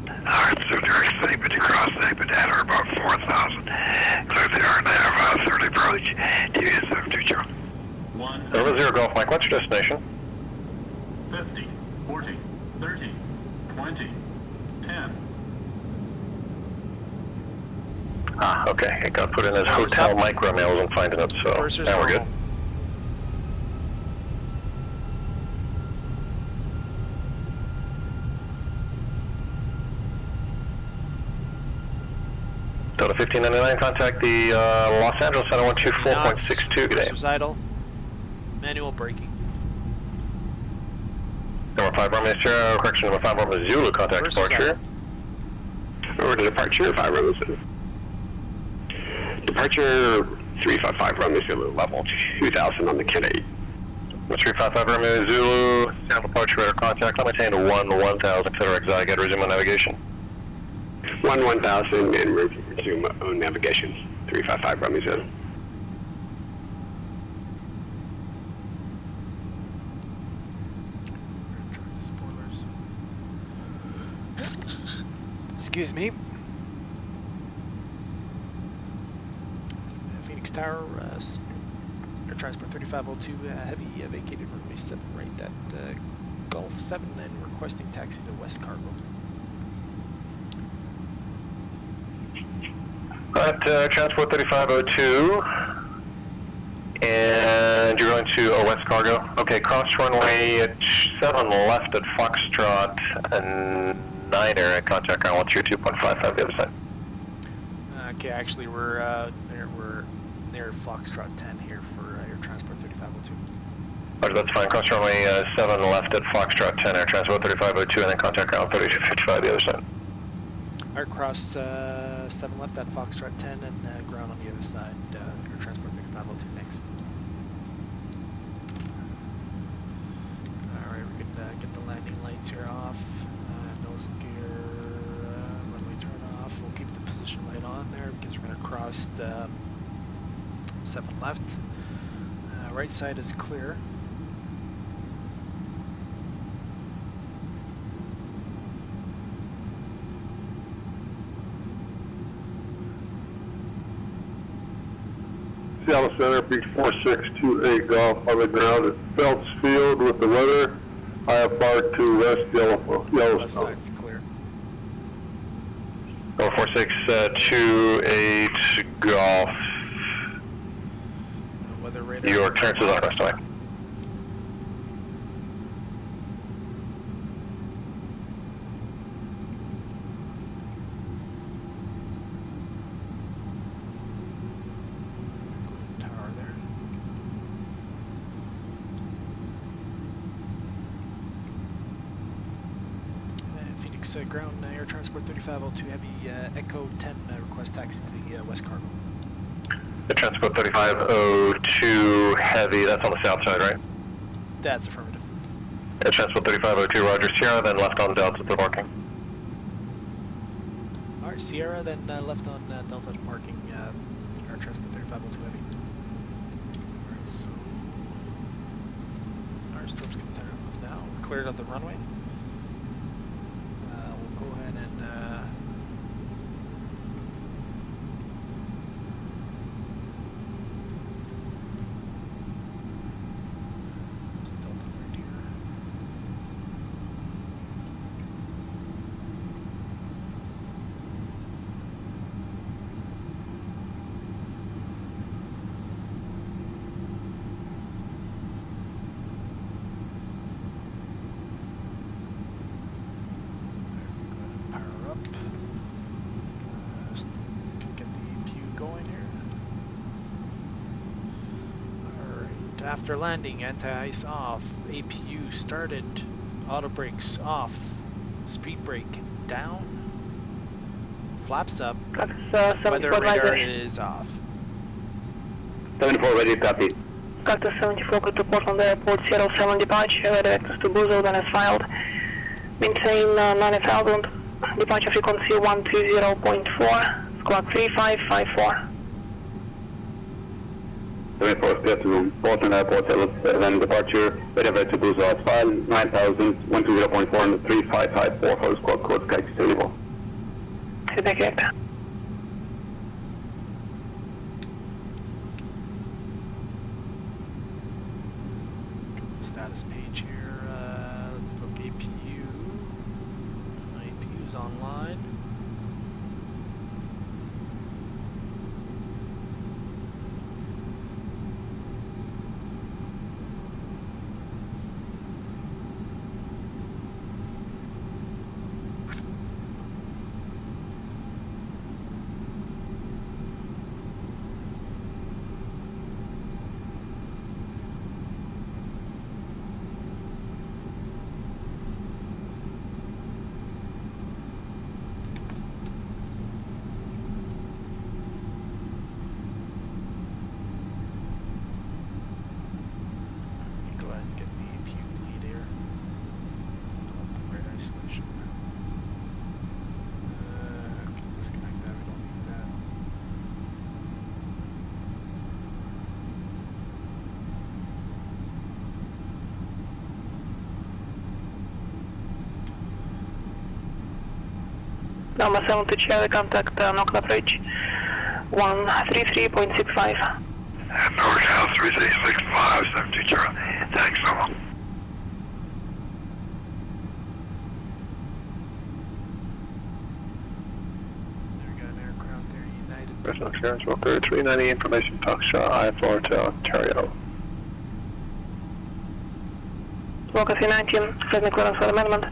Alright, so direct Sapid to cross Sapid at or above 4,000. Clear the R&A 30 approach, TBS 72 Charlie. Number 0 Golf Mike, what's your destination? 50, 40, 30, 20, 10. Ah, okay. It got put in as hotel micro mail. I wasn't finding it, so now we're good. Delta 1599, contact the Los Angeles Center 124.62. Good day. First idle. Manual braking. Number 5 Romeo Sierra, correction, number 5 Romeo Zulu, contact departure. Over to departure, 5 Romeo Zulu. Departure 355 Romeo Zulu, level 2000 on the Kennedy. 355 Romeo Zulu, sample departure radar contact, I'll maintain 1000, etc. Exotic, get resume on navigation. 1000 and resume on navigation, 355 Romeo Zulu. Excuse me. Phoenix Tower, Air Transport 3502 Heavy, vacated runway 7 right at Gulf 7 and requesting taxi to West Cargo. At Transport 3502, and you're going going to West Cargo. Okay, cross runway at 7 left at Foxtrot and 9er at contact ground 132.55 the other side. Okay, actually we're near Foxtrot 10 here for Air Transport 3502. Roger, that's fine. Cross runway 7 left at Foxtrot 10, Air Transport 3502, and then contact ground 3255 the other side. Alright, cross 7 left at Foxtrot 10 and ground on the other side, Air Transport 3502, thanks. Alright, we can get the landing lights here off, nose gear, runway turn off. We'll keep the position light on there because we're going to cross 7 left. Right side is clear. Seattle Center, beach 4628 Golf on the ground at Phelps Field with the weather. IFR to West Left Yellowstone. side's clear. 4628 Golf. Weather radar. Your clearance is on rest away. Tower there. Phoenix ground Air Transport 3502 Heavy Echo 10 request taxi to the West Cargo. The Transport 3502 Heavy, that's on the south side, right? That's affirmative. Air Transport 3502 Roger, Sierra, then left on Delta to parking. Alright, Sierra, then left on Delta to parking, Air Transport 3502 Heavy. Alright, so our strobes can turn off now. We're cleared on the runway. We'll go ahead and there's Delta right here. Power up. Just can get the pew going here. Alright, after landing, anti-ice off, APU started, auto brakes off, speed brake down, flaps up, weather radar is off. 74 ready, copy. Cactus 74, go to Portland Airport, Seattle 7 departure, weather access to Boozled and as filed. Maintain 9000, departure frequency 120.4, squawk 3554. 74, clear to Portland Airport, Seattle 7 departure, ready to Booz as file, 9000, 120.4 and 3554 for the squad code, Sky 74. Feedback correct. The status page here, let's look APU. APU's online. Go ahead and get the APU lead here. Left and right isolation. Okay, disconnect that, we don't need that. Number 7 to Charlie, contact Knock approach 133.65. And NorCal 3365, 72 Charlie. Thanks, Noah. There we got an aircraft there, United. National Clearance Walker 390 information Foxtrot IFR to Ontario. Walker 319, present clearance for amendment.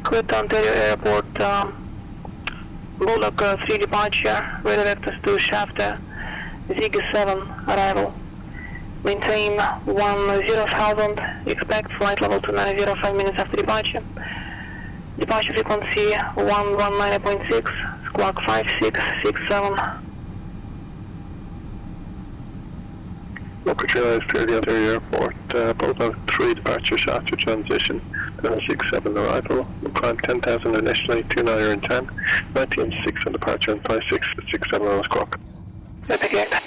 Clear to Ontario Airport, Bulldog 3 departure, radar vectors to Shafter, Zig 7 arrival. Maintain 10,000, expect flight level 290 5 minutes after departure. Departure frequency 119.6, squawk 5667. Local Trail is clear the Ontario Airport, Bulldog 3 departure, Shafter transition, 767 arrival, climb 10,000 initially, 2910, 19.6 on departure and 5667 on squawk. Epic.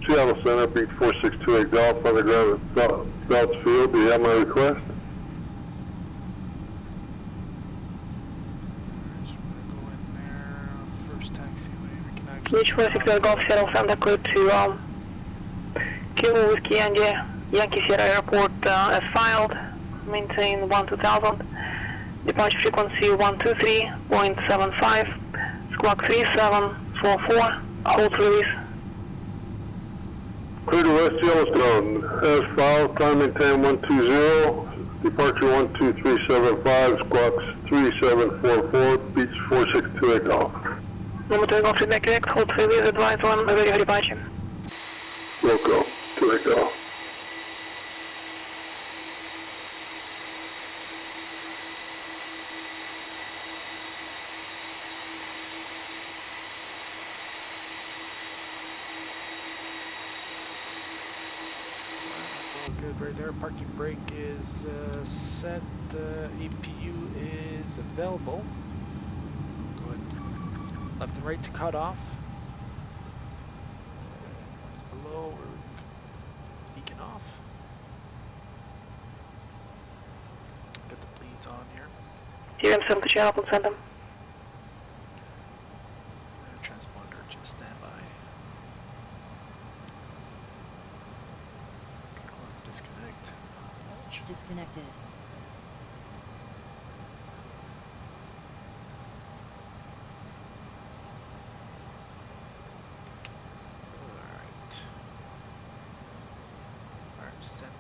Seattle Center, beat 4628 Golf on the ground at Phelps Field. Do you have my request? So we're gonna go in there. First taxiway. We can actually. Beach 460 Golf Seattle Center, clear to Kilo Whiskey Yankee Sierra Airport as filed. Maintain 12000. Departure frequency 123.75. Squawk 3744. Hold release. Clear to West Yellowstone, as filed, climb maintain 120, departure 12375, squawks 3744, beach 4628 Golf. Number Golf feedback correct, hold release, advise on ready for departure. Local, 28 Golf. Good right there. Parking brake is set. EPU is available. Go ahead. Left and right to cut off. Below, we're beacon off. Get the bleeds on here. TM7 to channel, please send them. Transponder just stand by. Disconnect. Disconnected. Alright. Our center.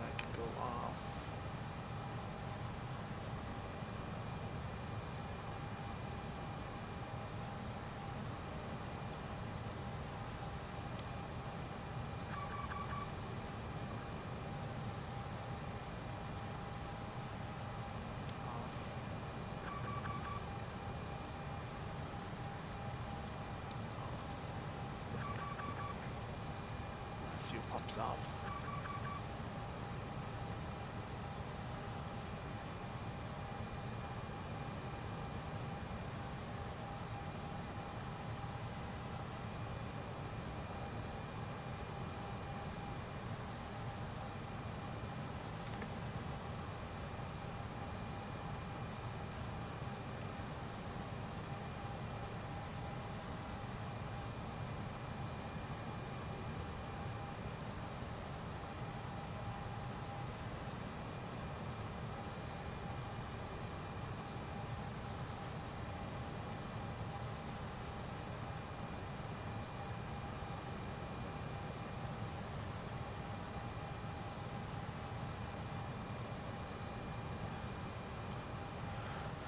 That can go off. Fuel pumps off.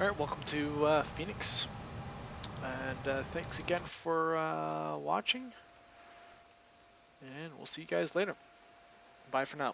Alright, welcome to Phoenix, and thanks again for watching, and we'll see you guys later. Bye for now.